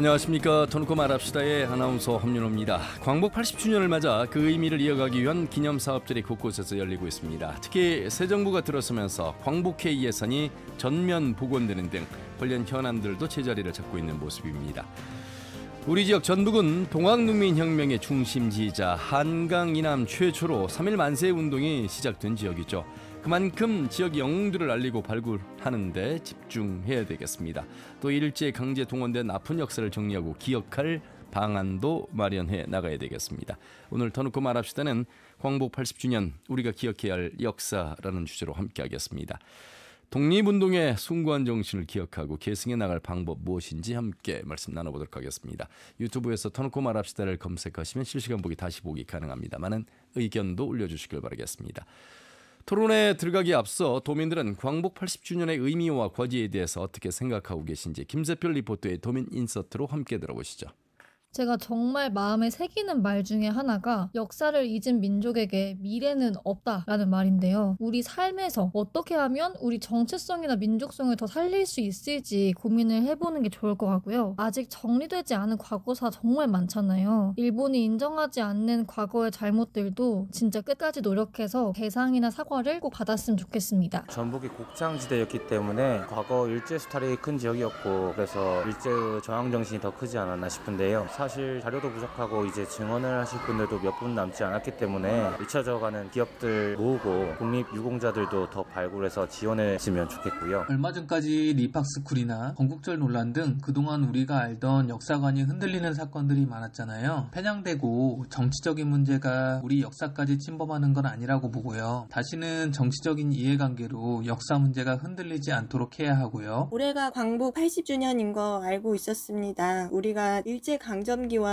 안녕하십니까. 터놓고 말합시다의 아나운서 함윤호입니다. 광복 80주년을 맞아 그 의미를 이어가기 위한 기념사업들이 곳곳에서 열리고 있습니다. 특히 새 정부가 들어서면서 광복회 예산이 전면 복원되는 등 관련 현안들도 제자리를 잡고 있는 모습입니다. 우리 지역 전북은 동학농민혁명의 중심지이자 한강 이남 최초로 3.1 만세 운동이 시작된 지역이죠. 그만큼 지역 영웅들을 알리고 발굴하는 데 집중해야 되겠습니다. 또 일제 강제 동원된 아픈 역사를 정리하고 기억할 방안도 마련해 나가야 되겠습니다. 오늘 터놓고 말합시다는 광복 80주년 우리가 기억해야 할 역사라는 주제로 함께하겠습니다. 독립운동의 숭고한 정신을 기억하고 계승해 나갈 방법 무엇인지 함께 말씀 나눠보도록 하겠습니다. 유튜브에서 터놓고 말합시다를 검색하시면 실시간 보기 다시 보기 가능합니다. 많은 의견도 올려주시길 바라겠습니다. 토론에 들어가기에 앞서 도민들은 광복 80주년의 의미와 과제에 대해서 어떻게 생각하고 계신지 김세별 리포터의 도민 인서트로 함께 들어보시죠. 제가 정말 마음에 새기는 말 중에 하나가 역사를 잊은 민족에게 미래는 없다라는 말인데요. 우리 삶에서 어떻게 하면 우리 정체성이나 민족성을 더 살릴 수 있을지 고민을 해보는 게 좋을 것 같고요. 아직 정리되지 않은 과거사 정말 많잖아요. 일본이 인정하지 않는 과거의 잘못들도 진짜 끝까지 노력해서 배상이나 사과를 꼭 받았으면 좋겠습니다. 전북이 곡창지대였기 때문에 과거 일제 수탈이 큰 지역이었고 그래서 일제의 저항 정신이 더 크지 않았나 싶은데요. 사실 자료도 부족하고 이제 증언을 하실 분들도 몇 분 남지 않았기 때문에 잊혀져가는 기업들 모으고 독립유공자들도 더 발굴해서 지원했으면 좋겠고요. 얼마 전까지 리팍스쿨이나 건국절 논란 등 그동안 우리가 알던 역사관이 흔들리는 사건들이 많았잖아요. 편향되고 정치적인 문제가 우리 역사까지 침범하는 건 아니라고 보고요. 다시는 정치적인 이해관계로 역사 문제가 흔들리지 않도록 해야 하고요. 올해가 광복 80주년인 거 알고 있었습니다. 우리가 일제강점기와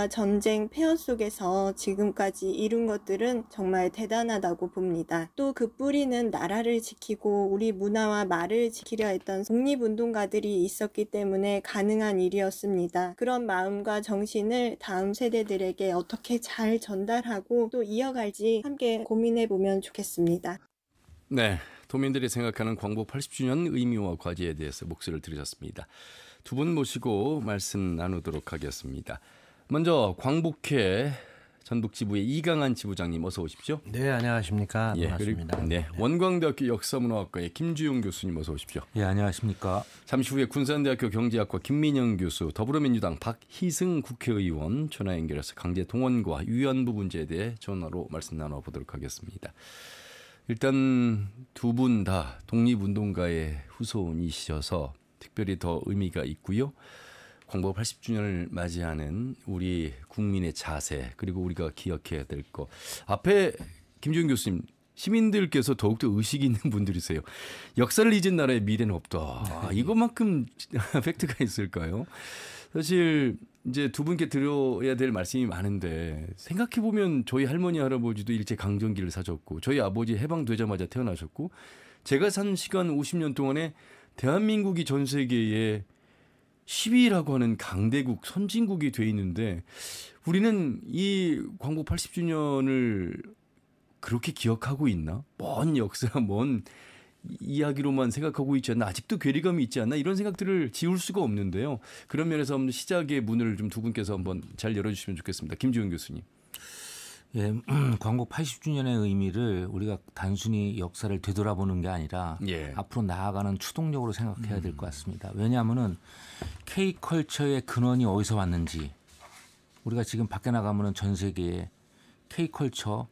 전쟁 폐허 속에서 지금까지 이룬 것들은 정말 대단하다고 봅니다. 또 그 뿌리는 나라를 지키고 우리 문화와 말을 지키려 했던 독립운동가들이 있었기 때문에 가능한 일이었습니다. 그런 마음과 정신을 다음 세대들에게 어떻게 잘 전달하고 또 이어갈지 함께 고민해보면 좋겠습니다. 네, 도민들이 생각하는 광복 80주년 의미와 과제에 대해서 목소리를 들으셨습니다. 두 분 모시고 말씀 나누도록 하겠습니다. 먼저 광복회 전북지부의 이강한 지부장님 어서 오십시오. 네, 안녕하십니까. 반갑습니다. 네, 원광대학교 역사문화학과의 김주용 교수님 어서 오십시오. 예, 안녕하십니까. 잠시 후에 군산대학교 경제학과 김민영 교수, 더불어민주당 박희승 국회의원 전화 연결해서 강제 동원과 위안부 문제에 대해 전화로 말씀 나눠보도록 하겠습니다. 일단 두 분 다 독립운동가의 후손이셔서 특별히 더 의미가 있고요. 광복 80주년을 맞이하는 우리 국민의 자세 그리고 우리가 기억해야 될 거. 앞에 김주영 교수님, 시민들께서 더욱더 의식이 있는 분들이세요. 역사를 잊은 나라의 미래는 없다. 이것만큼 팩트가 있을까요? 사실 이제 두 분께 드려야 될 말씀이 많은데 생각해 보면 저희 할머니 할아버지도 일제 강점기를 사셨고 저희 아버지 해방되자마자 태어나셨고 제가 산 시간 50년 동안에 대한민국이 전 세계에 10위라고 하는 강대국 선진국이 돼 있는데 우리는 이 광복 80주년을 그렇게 기억하고 있나? 먼 역사, 먼 이야기로만 생각하고 있지 않나? 아직도 괴리감이 있지 않나? 이런 생각들을 지울 수가 없는데요. 그런 면에서 한번 시작의 문을 좀 두 분께서 한번 잘 열어주시면 좋겠습니다. 김지훈 교수님. 예, 광복 80주년의 의미를 우리가 단순히 역사를 되돌아보는 게 아니라 앞으로 나아가는 추동력으로 생각해야 될 것 같습니다. 왜냐하면은 K컬처의 근원이 어디서 왔는지 우리가 지금 밖에 나가면은 전 세계에 K컬처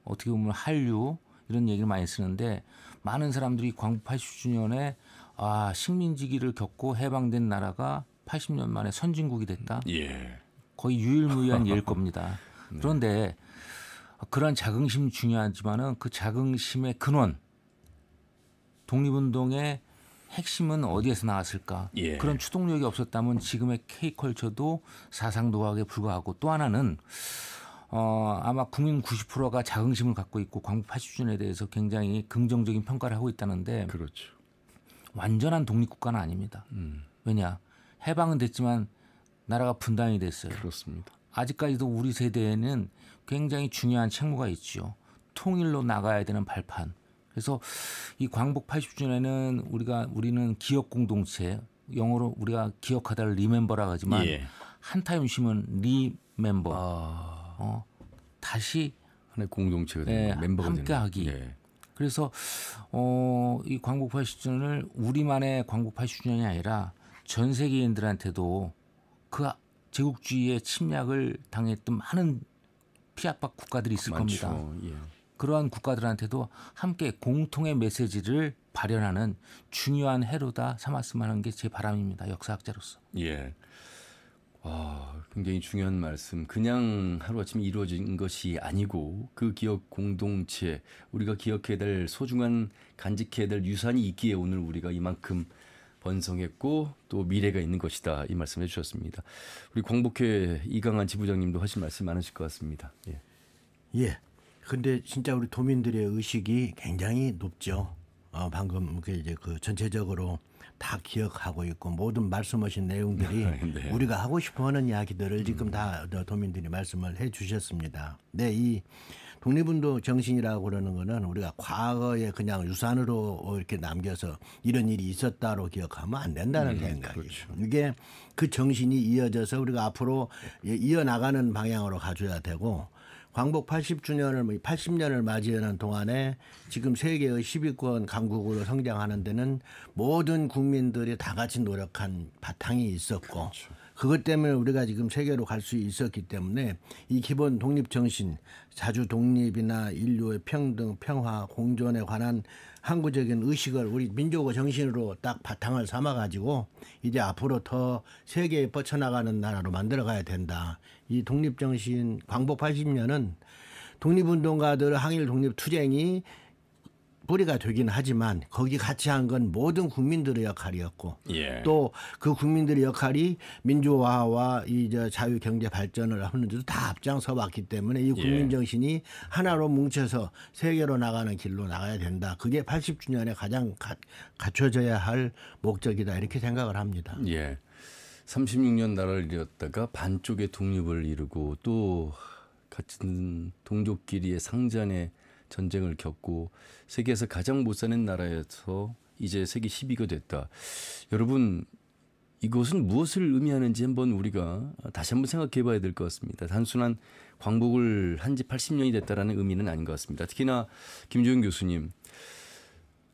어떻게 보면 한류 이런 얘기를 많이 쓰는데 많은 사람들이 광복 80주년에 식민지기를 겪고 해방된 나라가 80년 만에 선진국이 됐다. 거의 유일무이한 예일 겁니다. 그런데 그런 자긍심이 중요하지만은 그 자긍심의 근원, 독립운동의 핵심은 어디에서 나왔을까? 그런 추동력이 없었다면 지금의 K컬처도 사상 도학에 불과하고 또 하나는 아마 국민 90%가 자긍심을 갖고 있고 광복 80주년에 대해서 굉장히 긍정적인 평가를 하고 있다는데 그렇죠. 완전한 독립국가는 아닙니다. 왜냐? 해방은 됐지만 나라가 분단이 됐어요. 그렇습니다. 아직까지도 우리 세대에는 굉장히 중요한 책무가 있죠. 통일로 나가야 되는 발판. 그래서 이 광복 80주년에는 우리는 기억 공동체, 영어로 우리가 기억하다를 리멤버라고 하지만 한타임 쉬면 리멤버 다시 하나의 공동체가 네, 멤버가 함께하기. 네. 그래서 이 광복 80주년을 우리만의 광복 80주년이 아니라 전 세계인들한테도 그 제국주의의 침략을 당했던 많은 피압박 국가들이 있을 많죠. 겁니다. 예. 그러한 국가들한테도 함께 공통의 메시지를 발현하는 중요한 해로다 삼았으면 하는 게 제 바람입니다. 역사학자로서. 예. 와, 굉장히 중요한 말씀. 그냥 하루아침에 이루어진 것이 아니고 그 기억 공동체, 우리가 기억해야 될 소중한 간직해야 될 유산이 있기에 오늘 우리가 이만큼 번성했고 또 미래가 있는 것이다. 이 말씀해 주셨습니다. 우리 광복회 이강한 지부장님도 하실 말씀 많으실 것 같습니다. 예. 예. 근데 진짜 우리 도민들의 의식이 굉장히 높죠. 방금 이제 그 전체적으로 다 기억하고 있고 모든 말씀하신 내용들이 네. 우리가 하고 싶어하는 이야기들을 지금 다 도민들이 말씀을 해주셨습니다. 네, 이 독립운동 정신이라고 그러는 거는 우리가 과거에 그냥 유산으로 이렇게 남겨서 이런 일이 있었다로 기억하면 안 된다는 생각이에요. 그렇죠. 이게 그 정신이 이어져서 우리가 앞으로 이어나가는 방향으로 가줘야 되고 광복 80주년을 80년을 맞이하는 동안에 지금 세계의 10위권 강국으로 성장하는 데는 모든 국민들이 다 같이 노력한 바탕이 있었고 그렇죠. 그것 때문에 우리가 지금 세계로 갈 수 있었기 때문에 이 기본 독립 정신, 자주 독립이나 인류의 평등, 평화, 공존에 관한 항구적인 의식을 우리 민족의 정신으로 딱 바탕을 삼아 가지고 이제 앞으로 더 세계에 뻗쳐나가는 나라로 만들어가야 된다. 이 독립 정신 광복 80년은 독립운동가들 항일 독립 투쟁이 뿌리가 되긴 하지만 거기 같이 한 건 모든 국민들의 역할이었고 예. 또 그 국민들의 역할이 민주화와 이 자유 경제 발전을 하는 데도 다 앞장서 왔기 때문에 이 국민 정신이 하나로 뭉쳐서 세계로 나가는 길로 나가야 된다. 그게 80주년에 가장 갖춰져야 할 목적이다. 이렇게 생각을 합니다. 예. 36년 나라를 이뤘다가 반쪽의 독립을 이루고 또 같은 동족끼리의 상잔의 전쟁을 겪고 세계에서 가장 못 사는 나라에서 이제 세계 10위가 됐다. 여러분 이것은 무엇을 의미하는지 한번 우리가 다시 한번 생각해 봐야 될 것 같습니다. 단순한 광복을 한 지 80년이 됐다라는 의미는 아닌 것 같습니다. 특히나 김조영 교수님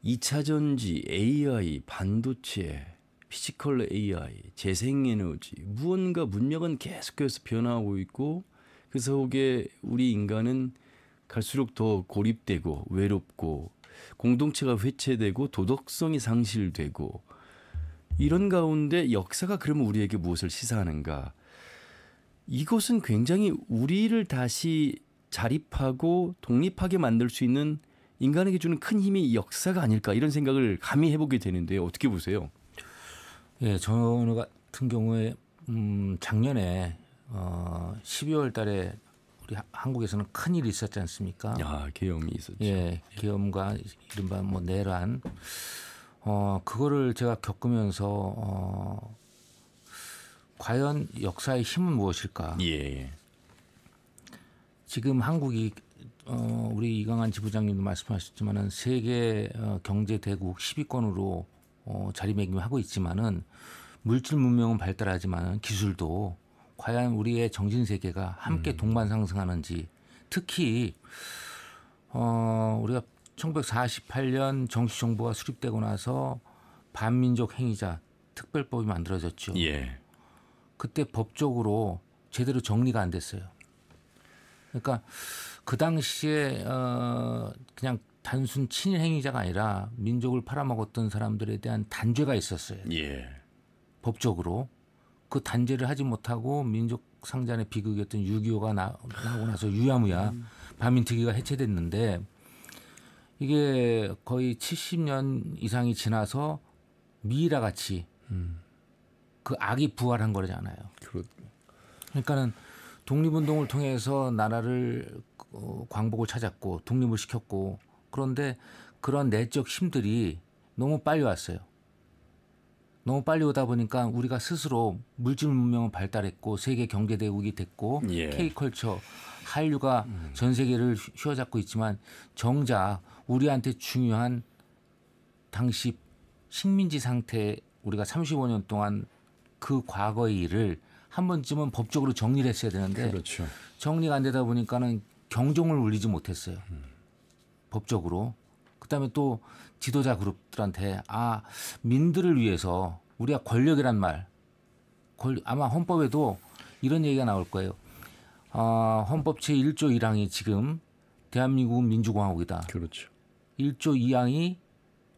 2차 전지, AI, 반도체, 피지컬 AI, 재생에너지 무언가 문명은 계속해서 변화하고 있고 그 속에 우리 인간은 갈수록 더 고립되고 외롭고 공동체가 회체되고 도덕성이 상실되고 이런 가운데 역사가 그러면 우리에게 무엇을 시사하는가? 이것은 굉장히 우리를 다시 자립하고 독립하게 만들 수 있는 인간에게 주는 큰 힘이 역사가 아닐까 이런 생각을 감히 해보게 되는데요. 어떻게 보세요? 예, 저 같은 경우에 작년에 12월 달에 우리 한국에서는 큰 일이 있었지 않습니까? 야, 계엄이 있었죠. 예, 계엄과 이른바 뭐 내란. 그거를 제가 겪으면서 과연 역사의 힘은 무엇일까? 예. 지금 한국이 우리 이강한 지부장님도 말씀하셨지만은 세계 경제 대국 10위권으로 자리매김하고 있지만은 물질 문명은 발달하지만은 기술도 과연 우리의 정신 세계가 함께 동반 상승하는지 특히 우리가 1948년 정치정부가 수립되고 나서 반민족 행위자 특별법이 만들어졌죠. 예. 그때 법적으로 제대로 정리가 안 됐어요. 그러니까 그 당시에 그냥 단순 친일 행위자가 아니라 민족을 팔아먹었던 사람들에 대한 단죄가 있었어요. 예. 법적으로. 그 단죄를 하지 못하고 민족 상잔의 비극이었던 6.25가 나오고 나서 유야무야 반민특위가 해체됐는데 이게 거의 70년 이상이 지나서 미이라 같이 그 악이 부활한 거잖아요. 그러니까는 독립운동을 통해서 나라를 광복을 찾았고 독립을 시켰고 그런데 그런 내적 힘들이 너무 빨리 왔어요. 너무 빨리 오다 보니까 우리가 스스로 물질 문명은 발달했고 세계 경제 대국이 됐고 예. K컬처 한류가 전 세계를 휘어잡고 있지만 정작 우리한테 중요한 당시 식민지 상태 우리가 35년 동안 그 과거의 일을 한 번쯤은 법적으로 정리를 했어야 되는데 그렇죠. 정리가 안 되다 보니까는 경종을 울리지 못했어요. 법적으로. 그다음에 또 지도자 그룹들한테 민들을 위해서 우리가 권력이란 말 아마 헌법에도 이런 얘기가 나올 거예요. 헌법 제1조 1항이 지금 대한민국은 민주공화국이다. 그렇죠. 1조 2항이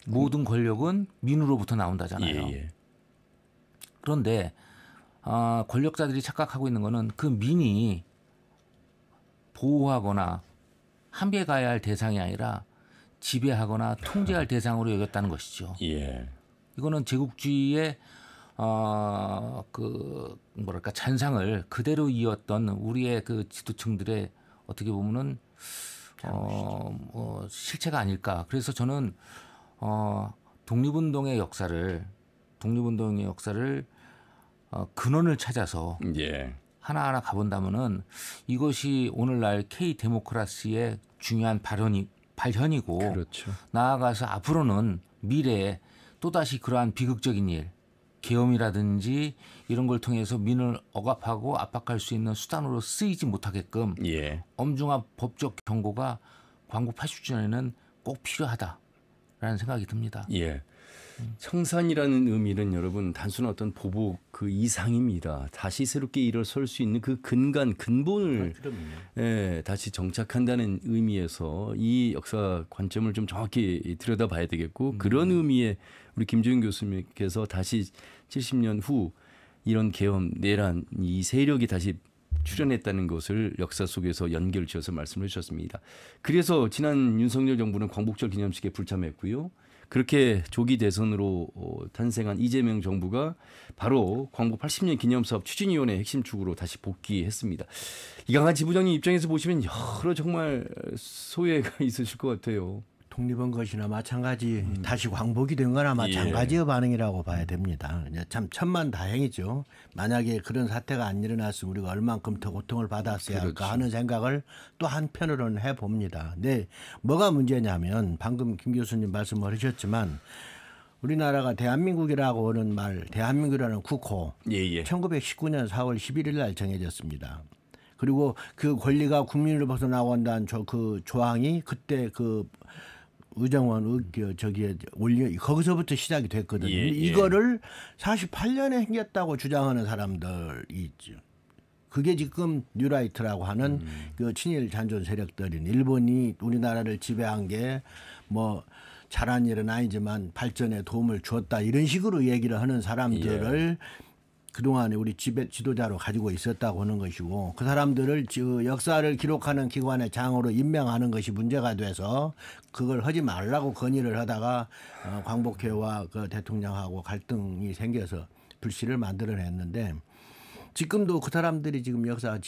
모든 권력은 민으로부터 나온다잖아요. 예. 그런데 권력자들이 착각하고 있는 거는 그 민이 보호하거나 함께 가야 할 대상이 아니라 지배하거나 통제할 대상으로 여겼다는 것이죠. 예. 이거는 제국주의의 잔상을 그대로 이었던 우리의 그 지도층들의 어떻게 보면은 실체가 아닐까. 그래서 저는 독립운동의 역사를 근원을 찾아서 예. 하나하나 가본다면은 이것이 오늘날 K 데모크라시의 중요한 발현이고 그렇죠. 나아가서 앞으로는 미래에 또다시 그러한 비극적인 일, 계엄이라든지 이런 걸 통해서 민을 억압하고 압박할 수 있는 수단으로 쓰이지 못하게끔 예. 엄중한 법적 경고가 광복 80주년에는 꼭 필요하다라는 생각이 듭니다. 예. 청산이라는 의미는 여러분 단순한 어떤 보복 그 이상입니다. 다시 새롭게 일어설 수 있는 그 근본을 다시 정착한다는 의미에서 이 역사 관점을 좀 정확히 들여다봐야 되겠고 그런 의미에 우리 김주영 교수님께서 다시 70년 후 이런 계엄, 내란 이 세력이 다시 출현했다는 것을 역사 속에서 연결 지어서 말씀을 해주셨습니다. 그래서 지난 윤석열 정부는 광복절 기념식에 불참했고요. 그렇게 조기 대선으로 탄생한 이재명 정부가 바로 광복 80년 기념사업 추진위원회 핵심 축으로 다시 복귀했습니다. 이강한 지부장님 입장에서 보시면 여러 정말 소외가 있으실 것 같아요. 독립한 것이나 마찬가지 다시 광복이 된 거나 마찬가지의 반응이라고 봐야 됩니다. 참 천만다행이죠. 만약에 그런 사태가 안 일어났으면 우리가 얼만큼 더 고통을 받았어야 할까 하는 생각을 또 한편으로는 해봅니다. 네, 뭐가 문제냐면 방금 김 교수님 말씀을 하셨지만 우리나라가 대한민국이라고 하는 말, 대한민국이라는 국호 1919년 4월 11일 날 정해졌습니다. 그리고 그 권리가 국민으로부터 나온다는 그 조항이 그때 그 의정원 저기에 거기서부터 시작이 됐거든요. 이거를 48년에 생겼다고 주장하는 사람들이 있죠. 그게 지금 뉴라이트라고 하는 그 친일 잔존 세력들인 일본이 우리나라를 지배한 게 뭐 잘한 일은 아니지만 발전에 도움을 주었다 이런 식으로 얘기를 하는 사람들을 그동안에 우리 지도자로 가지고 있었다고 하는 것이고 그 사람들을 역사를 기록하는 기관의 장으로 임명하는 것이 문제가 돼서 그걸 하지 말라고 건의를 하다가 광복회와 그 대통령하고 갈등이 생겨서 불씨를 만들어냈는데 지금도 그 사람들이 지금 역사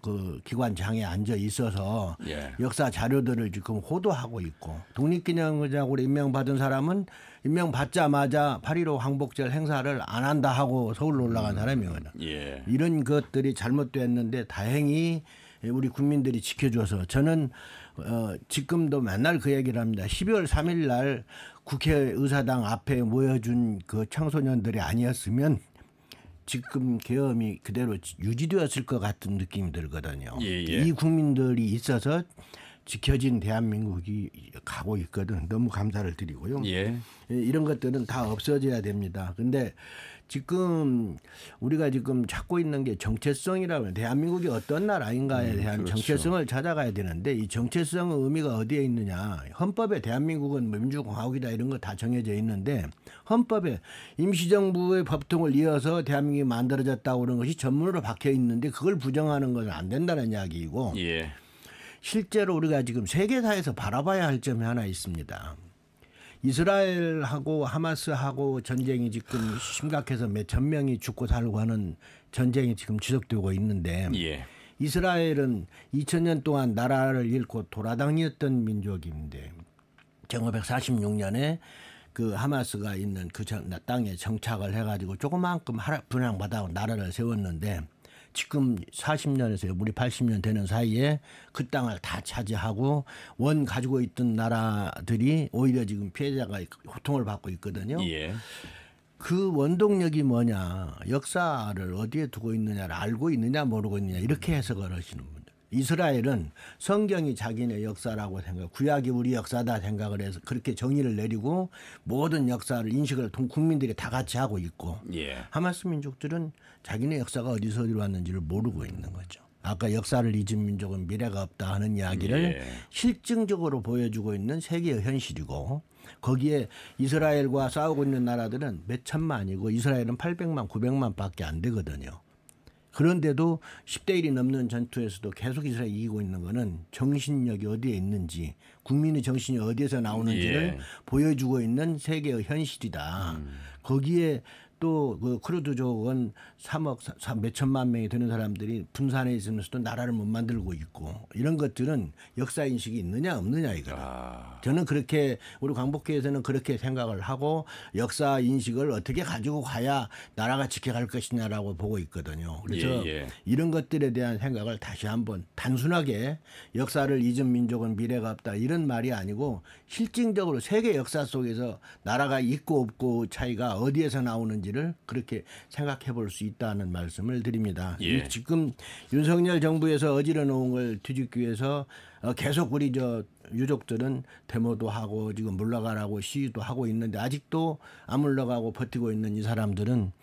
그 기관장에 앉아 있어서 역사 자료들을 지금 호도하고 있고 독립기념의장으로 임명받은 사람은 임명받자마자 8.15 광복절 행사를 안 한다 하고 서울로 올라간 사람이거든요. 이런 것들이 잘못됐는데 다행히 우리 국민들이 지켜줘서 저는 지금도 맨날 그 얘기를 합니다. 12월 3일 날 국회의사당 앞에 모여준 그 청소년들이 아니었으면 지금 계엄이 그대로 유지되었을 것 같은 느낌이 들거든요. 이 국민들이 있어서 지켜진 대한민국이 가고 있거든. 너무 감사를 드리고요. 이런 것들은 다 없어져야 됩니다. 근데 지금 우리가 지금 찾고 있는 게 정체성이라고 대한민국이 어떤 나라인가에 대한 정체성을 찾아가야 되는데 이 정체성의 의미가 어디에 있느냐. 헌법에 대한민국은 민주공화국이다 이런 거 다 정해져 있는데 헌법에 임시정부의 법통을 이어서 대한민국이 만들어졌다고 하는 것이 전문으로 박혀 있는데 그걸 부정하는 건 안 된다는 이야기이고 실제로 우리가 지금 세계사에서 바라봐야 할 점이 하나 있습니다. 이스라엘하고 하마스하고 전쟁이 지금 심각해서 몇천 명이 죽고 살고 하는 전쟁이 지금 지속되고 있는데 이스라엘은 2000년 동안 나라를 잃고 돌아다녔던 민족인데 1946년에 그 하마스가 있는 그 땅에 정착을 해가지고 조그만큼 분양받아 나라를 세웠는데 지금 40년에서 우리 80년 되는 사이에 그 땅을 다 차지하고 원 가지고 있던 나라들이 오히려 지금 피해자가 고통을 받고 있거든요. 그 원동력이 뭐냐, 역사를 어디에 두고 있느냐를 알고 있느냐 모르고 있느냐 이렇게 해석을 하시는 분들. 이스라엘은 성경이 자기네 역사라고 생각, 구약이 우리 역사다 생각을 해서 그렇게 정의를 내리고 모든 역사를 인식을 국민들이 다 같이 하고 있고, 하마스 민족들은 자기네 역사가 어디서 어디로 왔는지를 모르고 있는 거죠. 아까 역사를 잊은 민족은 미래가 없다 하는 이야기를 실증적으로 보여주고 있는 세계의 현실이고, 거기에 이스라엘과 싸우고 있는 나라들은 몇 천만이고 이스라엘은 800만 900만 밖에 안 되거든요. 그런데도 10대 1이 넘는 전투에서도 계속 이스라엘이 이기고 있는 거는 정신력이 어디에 있는지, 국민의 정신이 어디에서 나오는지를 보여주고 있는 세계의 현실이다. 거기에 또 그 크루드족은 3억 몇천만 명이 되는 사람들이 분산해 있으면서도 나라를 못 만들고 있고, 이런 것들은 역사 인식이 있느냐 없느냐 이거다. 저는 그렇게, 우리 광복회에서는 그렇게 생각을 하고 역사 인식을 어떻게 가지고 가야 나라가 지켜갈 것이냐라고 보고 있거든요. 그래서 이런 것들에 대한 생각을 다시 한번, 단순하게 역사를 잊은 민족은 미래가 없다 이런 말이 아니고 실증적으로 세계 역사 속에서 나라가 있고 없고 차이가 어디에서 나오는지 를 그렇게 생각해 볼 수 있다는 말씀을 드립니다. 지금 윤석열 정부에서 어지러 놓은 걸 뒤집기 위해서 계속 우리 유족들은 데모도 하고 지금 물러가라고 시위도 하고 있는데, 아직도 안 물러가고 버티고 있는 이 사람들은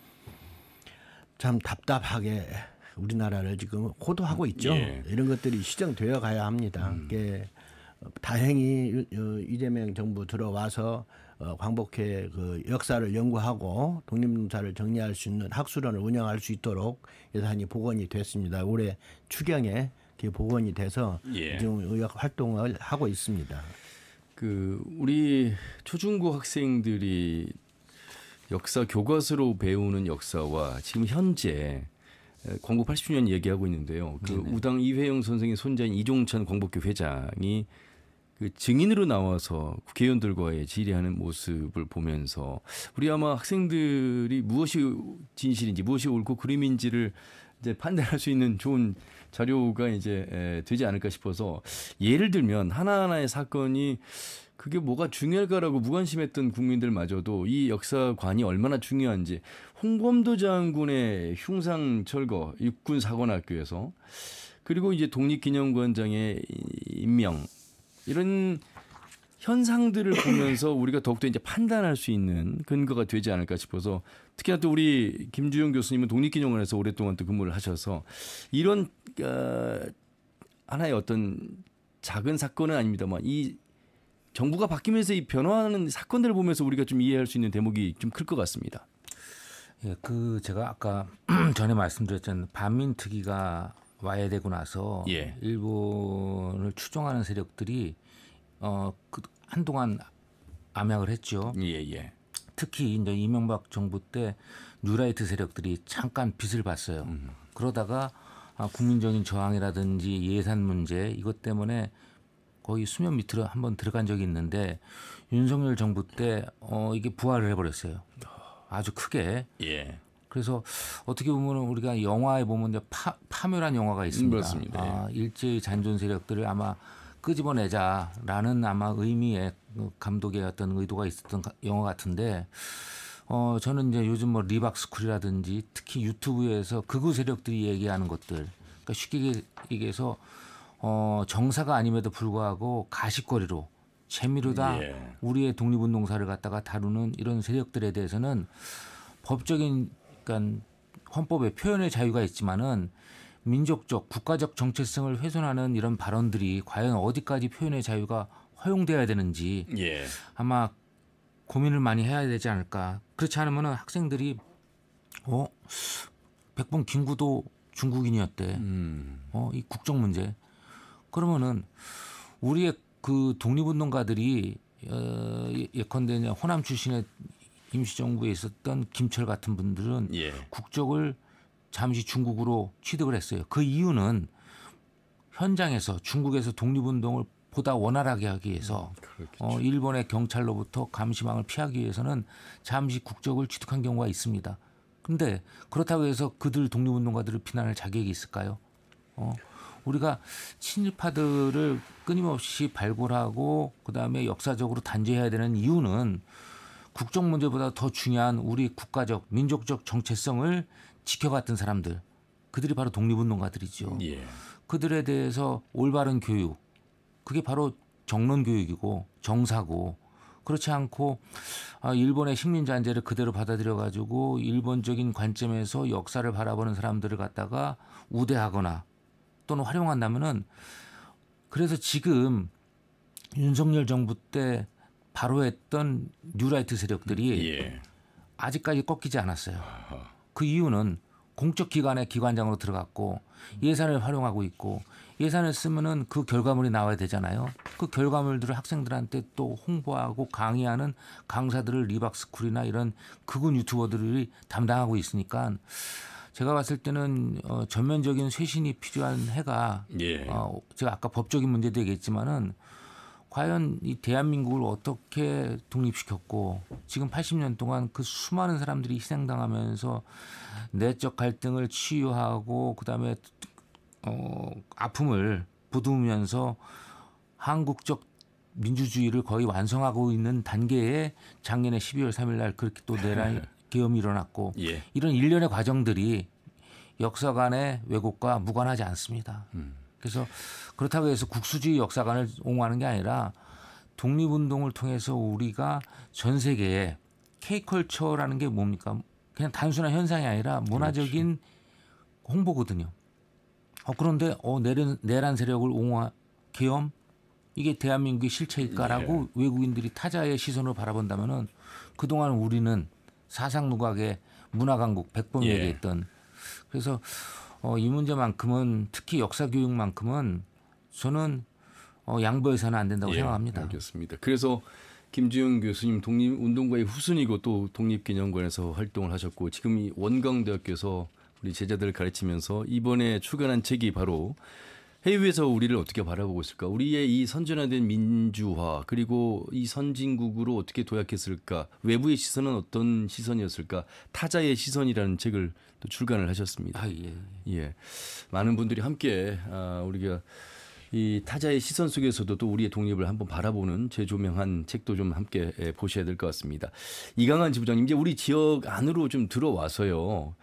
참 답답하게 우리나라를 지금 호도하고 있죠. 이런 것들이 시정되어 가야 합니다. 다행히 이재명 정부 들어와서 광복회 그 역사를 연구하고 독립문사를 정리할 수 있는 학술원을 운영할 수 있도록 예산이 복원이 됐습니다. 올해 추경에 복원이 돼서 지금 의학 활동을 하고 있습니다. 그 우리 초중고 학생들이 역사 교과서로 배우는 역사와 지금 현재 광복 80주년 얘기하고 있는데요. 그 우당 이회영 선생의 손자인 이종찬 광복회 회장이 그 증인으로 나와서 국회의원들과의 질의하는 모습을 보면서 우리 아마 학생들이 무엇이 진실인지 무엇이 옳고 그름인지를 이제 판단할 수 있는 좋은 자료가 이제 되지 않을까 싶어서, 예를 들면 하나하나의 사건이 그게 뭐가 중요할까라고 무관심했던 국민들마저도 이 역사관이 얼마나 중요한지, 홍범도 장군의 흉상 철거 육군 사관학교에서, 그리고 이제 독립기념관장의 임명, 이런 현상들을 보면서 우리가 더욱더 이제 판단할 수 있는 근거가 되지 않을까 싶어서, 특히나 또 우리 김주영 교수님은 독립기념관에서 오랫동안 또 근무를 하셔서 이런 하나의 어떤 작은 사건은 아닙니다만 이 정부가 바뀌면서 이 변화하는 사건들을 보면서 우리가 좀 이해할 수 있는 대목이 좀 클 것 같습니다. 그 제가 아까 전에 말씀드렸잖아요. 반민특위가 와야 되고 나서 일본을 추종하는 세력들이 한동안 암약을 했죠. 특히 이제 이명박 정부 때 뉴라이트 세력들이 잠깐 빚을 봤어요. 그러다가 국민적인 저항이라든지 예산 문제 이것 때문에 거의 수면 밑으로 한번 들어간 적이 있는데, 윤석열 정부 때 이게 부활을 해버렸어요. 아주 크게. 그래서 어떻게 보면 우리가 영화에 보면 이제 파멸한 영화가 있습니다. 그렇습니다. 일제의 잔존 세력들을 아마 끄집어내자라는 아마 의미의 감독의 어떤 의도가 있었던 영화 같은데, 저는 이제 요즘 뭐 리박스쿨이라든지 특히 유튜브에서 극우 세력들이 얘기하는 것들, 그러니까 쉽게 얘기해서 정사가 아님에도 불구하고 가십거리로 재미로다 우리의 독립운동사를 갖다가 다루는 이런 세력들에 대해서는 법적인, 그러니까 헌법에 표현의 자유가 있지만은 민족적, 국가적 정체성을 훼손하는 이런 발언들이 과연 어디까지 표현의 자유가 허용돼야 되는지 아마 고민을 많이 해야 되지 않을까. 그렇지 않으면은 학생들이 백범 김구도 중국인이었대. 이 국적 문제. 그러면은 우리의 그 독립운동가들이 예컨대 호남 출신의 임시정부에 있었던 김철 같은 분들은 국적을 잠시 중국으로 취득을 했어요. 그 이유는 현장에서 중국에서 독립운동을 보다 원활하게 하기 위해서 일본의 경찰로부터 감시망을 피하기 위해서는 잠시 국적을 취득한 경우가 있습니다. 그런데 그렇다고 해서 그들 독립운동가들을 비난할 자격이 있을까요? 우리가 친일파들을 끊임없이 발굴하고 그다음에 역사적으로 단죄해야 되는 이유는 국적 문제보다 더 중요한 우리 국가적 민족적 정체성을 지켜갔던 사람들, 그들이 바로 독립운동가들이죠. 예. 그들에 대해서 올바른 교육, 그게 바로 정론 교육이고 정사고, 그렇지 않고 일본의 식민자한제를 그대로 받아들여 가지고 일본적인 관점에서 역사를 바라보는 사람들을 갖다가 우대하거나 또는 활용한다면은, 그래서 지금 윤석열 정부 때 바로 했던 뉴라이트 세력들이 예. 아직까지 꺾이지 않았어요. 그 이유는 공적 기관의 기관장으로 들어갔고 예산을 활용하고 있고, 예산을 쓰면은 그 결과물이 나와야 되잖아요. 그 결과물들을 학생들한테 또 홍보하고 강의하는 강사들을 리박스쿨이나 이런 극우 유튜버들이 담당하고 있으니까, 제가 봤을 때는 전면적인 쇄신이 필요한 해가, 예. 제가 아까 법적인 문제도 얘기했지만은 과연 이 대한민국을 어떻게 독립시켰고, 지금 80년 동안 그 수많은 사람들이 희생당하면서 내적 갈등을 치유하고 그다음에 아픔을 보듬으면서 한국적 민주주의를 거의 완성하고 있는 단계에 작년에 12월 3일 날 그렇게 또 내란 계엄이 일어났고, 예. 이런 일련의 과정들이 역사관의 왜곡과 무관하지 않습니다. 그래서 그렇다고 해서 국수주의 역사관을 옹호하는 게 아니라 독립운동을 통해서 우리가 전 세계에 K컬처라는 게 뭡니까? 그냥 단순한 현상이 아니라 문화적인 홍보거든요. 그런데 내란 세력을 계엄, 이게 대한민국의 실체일까라고 외국인들이 타자의 시선으로 바라본다면은, 그동안 우리는 사상 누각의 문화 강국 100번 얘기했던, 그래서 이 문제만큼은, 특히 역사 교육만큼은 저는 양보해서는 안 된다고 생각합니다. 알겠습니다. 그래서 김주영 교수님 독립운동가의 후순위고 또 독립기념관에서 활동을 하셨고, 지금 이 원광대학교에서 우리 제자들을 가르치면서 이번에 출간한 책이 바로 해외에서 우리를 어떻게 바라보고 있을까, 우리의 이 선진화된 민주화, 그리고 이 선진국으로 어떻게 도약했을까, 외부의 시선은 어떤 시선이었을까, 타자의 시선이라는 책을 또 출간을 하셨습니다. 예. 많은 분들이 함께 우리가 이 타자의 시선 속에서도 또 우리의 독립을 한번 바라보는 재조명한 책도 좀 함께 보셔야 될 것 같습니다. 이강한 지부장님, 이제 우리 지역 안으로 좀 들어와서요.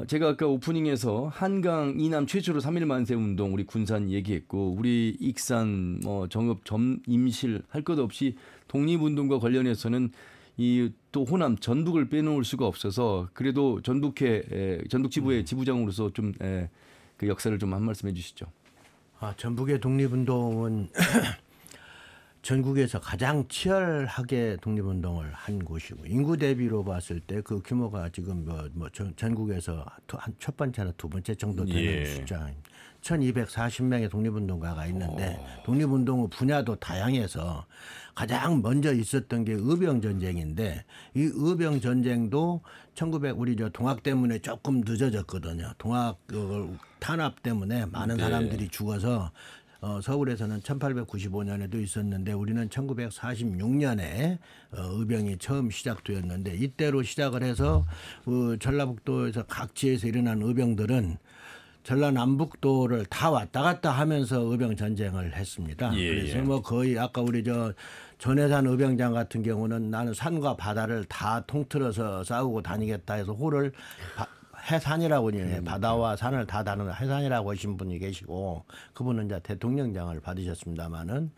제가 아까 오프닝에서 한강 이남 최초로 3.1 만세 운동 우리 군산 얘기했고, 우리 익산 정읍 임실 할 것 없이 독립운동과 관련해서는 이 또 호남 전북을 빼놓을 수가 없어서, 그래도 전북 지부의 지부장으로서 좀 그 역사를 좀 한 말씀 해주시죠. 전북의 독립운동은 전국에서 가장 치열하게 독립운동을 한 곳이고, 인구 대비로 봤을 때 그 규모가 지금 전국에서 첫 번째나 두 번째 정도 되는 숫자. 1240명의 독립운동가가 있는데, 독립운동 분야도 다양해서 가장 먼저 있었던 게 의병전쟁인데, 이 의병전쟁도 우리 동학 때문에 조금 늦어졌거든요. 동학 탄압 때문에 많은 사람들이 죽어서 서울에서는 1895년에도 있었는데, 우리는 1946년에 의병이 처음 시작되었는데, 이때로 시작을 해서 전라북도에서 각지에서 일어난 의병들은 전라남북도를 다 왔다 갔다 하면서 의병 전쟁을 했습니다. 그래서 거의 아까 우리 전해산 의병장 같은 경우는 나는 산과 바다를 다 통틀어서 싸우고 다니겠다 해서 호를 해산이라고 바다와 산을 다 다루는 해산이라고 하신 분이 계시고, 그분은 이제 대통령장을 받으셨습니다만은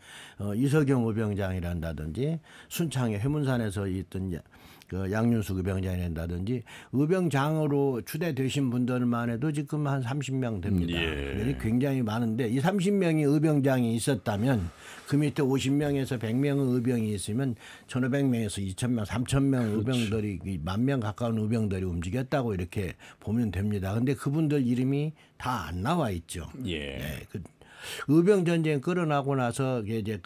이석영 의병장이란다든지, 순창의 해문산에서 있던 그 양윤숙 의병장이란다든지, 의병장으로 추대되신 분들만 해도 지금 한 30명 됩니다. 굉장히 많은데, 이 30명이 의병장이 있었다면 그 밑에 50명에서 100명의 의병이 있으면 1500명에서 2000명, 3000명 의병들이 10,000명 가까운 의병들이 움직였다고 이렇게 보면 됩니다. 근데 그분들 이름이 다 안 나와 있죠. 의병 전쟁 끌어나고 나서 이제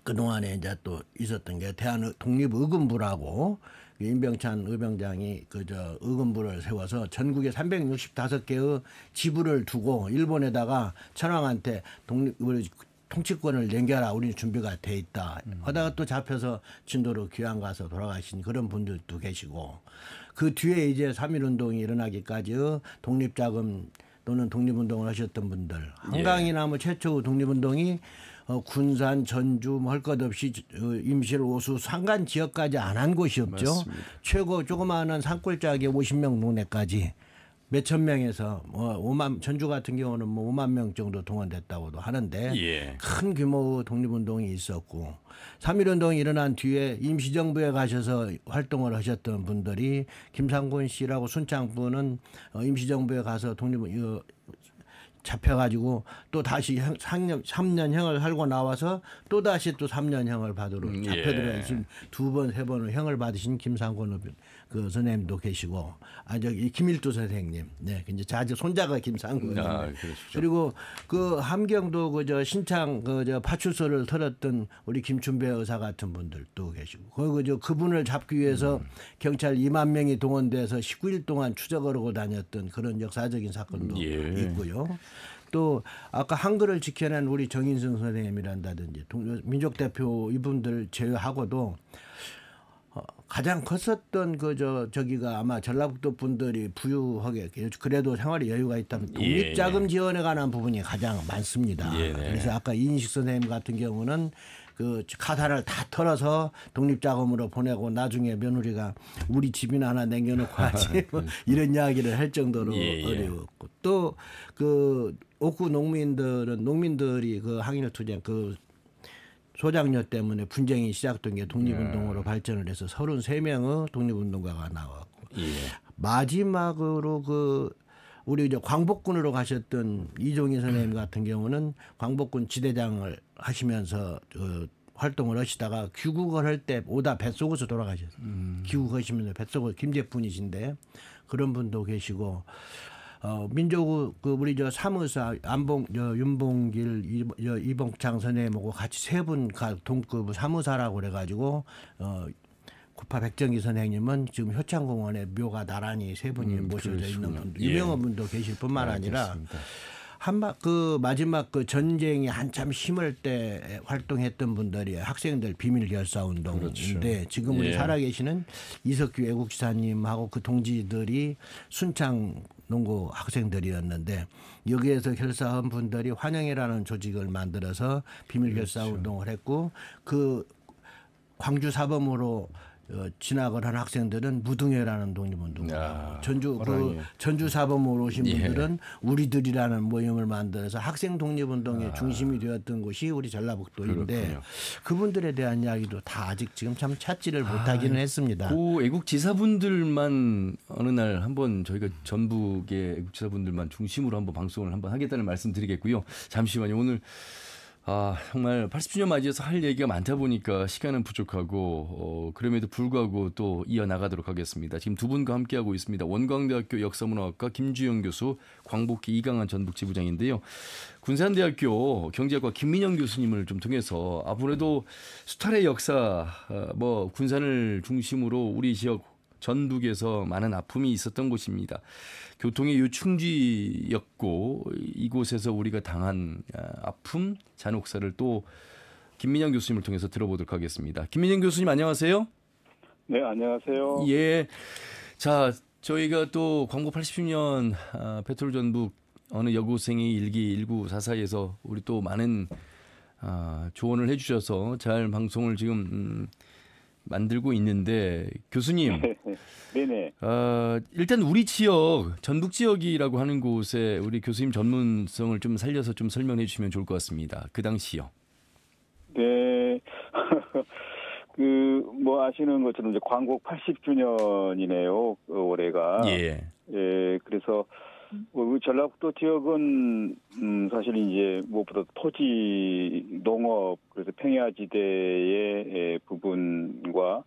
그동안에 이제 또 있었던 게 대한 독립의금부라고, 임병찬 의병장이 의금부를 세워서 전국에 365개의 지부를 두고 일본에다가 천황한테 통치권을 넘겨라, 우리는 준비가 돼 있다 하다가 또 잡혀서 진도로 귀양 가서 돌아가신 그런 분들도 계시고, 그 뒤에 이제 3.1운동이 일어나기까지 독립자금 또는 독립운동을 하셨던 분들, 한강이나 최초 독립운동이 군산, 전주 할 것 없이 임실, 오수, 산간 지역까지 안 한 곳이 없죠. 맞습니다. 최고 조그마한 산골짜기 50명 동네까지 몇천 명에서 전주 같은 경우는 5만 명 정도 동원됐다고도 하는데 예. 큰 규모 독립운동이 있었고 3.1운동이 일어난 뒤에 임시정부에 가셔서 활동을 하셨던 분들이 김상곤 씨라고 순창분은 임시정부에 가서 잡혀가지고 또 다시 3년형을 살고 나와서 또 다시 또 3년형을 받으러 잡혀들어 지금 2번, 3번을 형을 받으신 김상곤 그 선생님도 계시고 저기 김일두 선생님, 네, 이제 자주 손자가 김상곤. 그리고 그 함경도 그저 신창 그저 파출소를 털었던 우리 김춘배 의사 같은 분들도 계시고 그분을 잡기 위해서 경찰 2만 명이 동원돼서 19일 동안 추적을 하고 다녔던 그런 역사적인 사건도 있고요. 또 아까 한글을 지켜낸 우리 정인승 선생님이란다든지 민족 대표 이분들 제외하고도 가장 컸었던 저기가 아마 전라북도 분들이 부유하게 그래도 생활에 여유가 있다면 독립자금 지원에 관한 부분이 가장 많습니다. 그래서 아까 이인식 선생님 같은 경우는 그 가사를 다 털어서 독립자금으로 보내고 나중에 며느리가 우리 집이나 하나 남겨놓고 하지 이런 이야기를 할 정도로 어려웠고 또 그 옥구 농민들이 그 항일투쟁 그 소장녀 때문에 분쟁이 시작된 게 독립운동으로 발전을 해서 33명의 독립운동가가 나왔고 마지막으로 우리 이제 광복군으로 가셨던 이종희 선생님 같은 경우는 광복군 지대장을 하시면서 활동을 하시다가 귀국을 할 때 오다 뱃속에서 돌아가셨어요. 귀국하시면서 뱃속에 김재fun이신데 그런 분도 계시고 민족 우리 사무사 윤봉길 이봉창 선생님하고 같이 세 분 동급 사무사라고 그래가지고 고파 백정기 선생님은 지금 효창공원에 묘가 나란히 세 분이 모셔져 있는 분도 유명한 분도 계실 뿐만 아니라 마지막 전쟁이 한참 심할 때 활동했던 분들이 학생들 비밀 결사 운동인데 지금 우리 살아계시는 이석규 애국지사님하고 그 동지들이 순창 농구 학생들이었는데 여기에서 결사한 분들이 환영회라는 조직을 만들어서 비밀 결사 운동을 했고 그 광주 사범으로 진학을 한 학생들은 무등회라는 독립운동, 전주 사범으로 오신 분들은 우리들이라는 모임을 만들어서 학생 독립운동의 중심이 되었던 곳이 우리 전라북도인데 그분들에 대한 이야기도 다 아직 지금 참 찾지를 못하기는 했습니다. 그 애국지사분들만 어느 날 한번 저희가 전북의 애국지사분들만 중심으로 한번 방송을 한번 하겠다는 말씀드리겠고요. 잠시만요. 오늘 정말 80주년 맞이해서 할 얘기가 많다 보니까 시간은 부족하고 그럼에도 불구하고 또 이어나가도록 하겠습니다. 지금 두 분과 함께하고 있습니다. 원광대학교 역사문화학과 김주영 교수, 광복기 이강한 전북지부장인데요. 군산대학교 경제학과 김민영 교수님을 좀 통해서 앞으로도 수탈의 역사, 군산을 중심으로 우리 지역 전북에서 많은 아픔이 있었던 곳입니다. 교통의 요충지였고 이곳에서 우리가 당한 아픔, 잔혹사를 또 김민영 교수님을 통해서 들어보도록 하겠습니다. 김민영 교수님 안녕하세요. 네, 안녕하세요. 예, 자 저희가 또 광복 80주년 배틀 전북 어느 여고생의 일기 1944에서 우리 또 많은 조언을 해주셔서 잘 방송을 지금 만들고 있는데 교수님, 네네. 일단 우리 지역 전북 지역이라고 하는 곳에 우리 교수님 전문성을 좀 살려서 좀 설명해 주시면 좋을 것 같습니다. 그 당시요. 네, 아시는 것처럼 이제 광복 80주년이네요. 올해가. 그래서 전라북도 지역은 사실 이제 무엇보다 토지, 농업, 그래서 평야지대의 부분과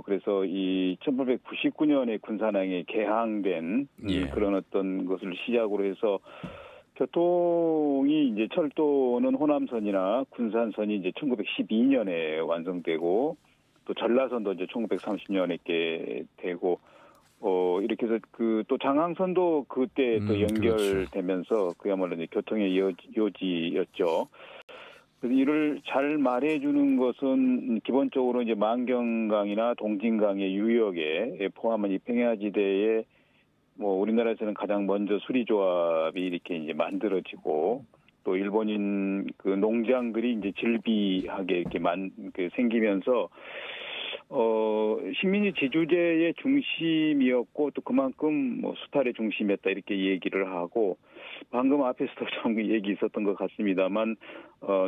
그래서 이 1899년에 군산항에 개항된 그런 어떤 것을 시작으로 해서 교통이 이제 철도는 호남선이나 군산선이 이제 1912년에 완성되고 또 전라선도 이제 1930년에 되고 이렇게 해서 또 장항선도 그때 또 연결되면서 그야말로 이제 교통의 요지였죠. 그래서 이를 잘 말해주는 것은 기본적으로 이제 만경강이나 동진강의 유역에 포함한 이 평야지대에 우리나라에서는 가장 먼저 수리조합이 이렇게 이제 만들어지고 또 일본인 그 농장들이 이제 질비하게 이렇게 생기면서 식민지 지주제의 중심이었고 또 그만큼 뭐 수탈의 중심이었다 이렇게 얘기를 하고 방금 앞에서도 좀 얘기 있었던 것 같습니다만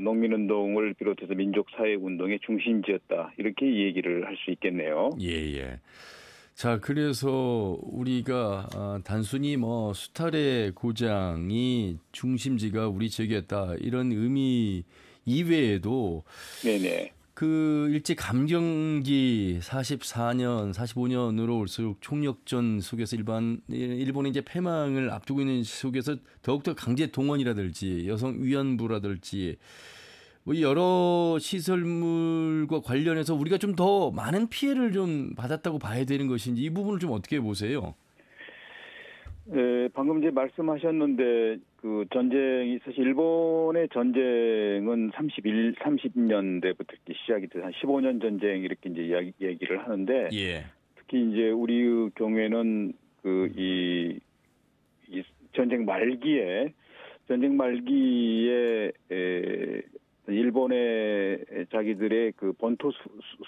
농민운동을 비롯해서 민족사회운동의 중심지였다 이렇게 얘기를 할 수 있겠네요. 예. 자, 그래서 우리가 단순히 뭐 수탈의 고장이 중심지가 우리 지역이었다 이런 의미 이외에도 네네. 그 일제 감경기 44년, 45년으로 올수록 총력전 속에서 일본의 이제 패망을 앞두고 있는 속에서 더욱더 강제 동원이라든지 여성 위안부라든지 뭐 여러 시설물과 관련해서 우리가 좀 더 많은 피해를 좀 받았다고 봐야 되는 것인지 이 부분을 좀 어떻게 보세요? 네, 방금 이제 말씀하셨는데 그 전쟁이 사실 일본의 전쟁은 30년대부터 이렇게 시작이 돼서 한 15년 전쟁 이렇게 이제 얘기를 하는데 예. 특히 이제 우리의 경우에는 이 전쟁 말기에 일본의 자기들의 그 본토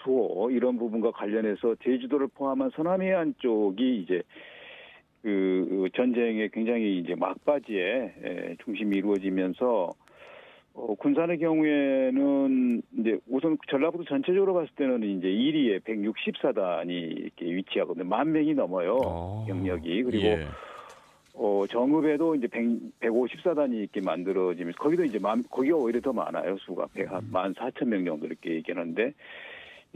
수호 이런 부분과 관련해서 제주도를 포함한 서남해안 쪽이 이제 그 전쟁에 굉장히 이제 막바지에 중심이 이루어지면서 군산의 경우에는 이제 우선 전라북도 전체적으로 봤을 때는 이제 1위에 164단이 이렇게 위치하거든요. 10,000명이 넘어요. 병력이. 그리고 예. 정읍에도 이제 154단이 이렇게 만들어지면서 거기도 이제 거기가 오히려 더 많아요. 수가 14,000명 정도 이렇게 얘기하는데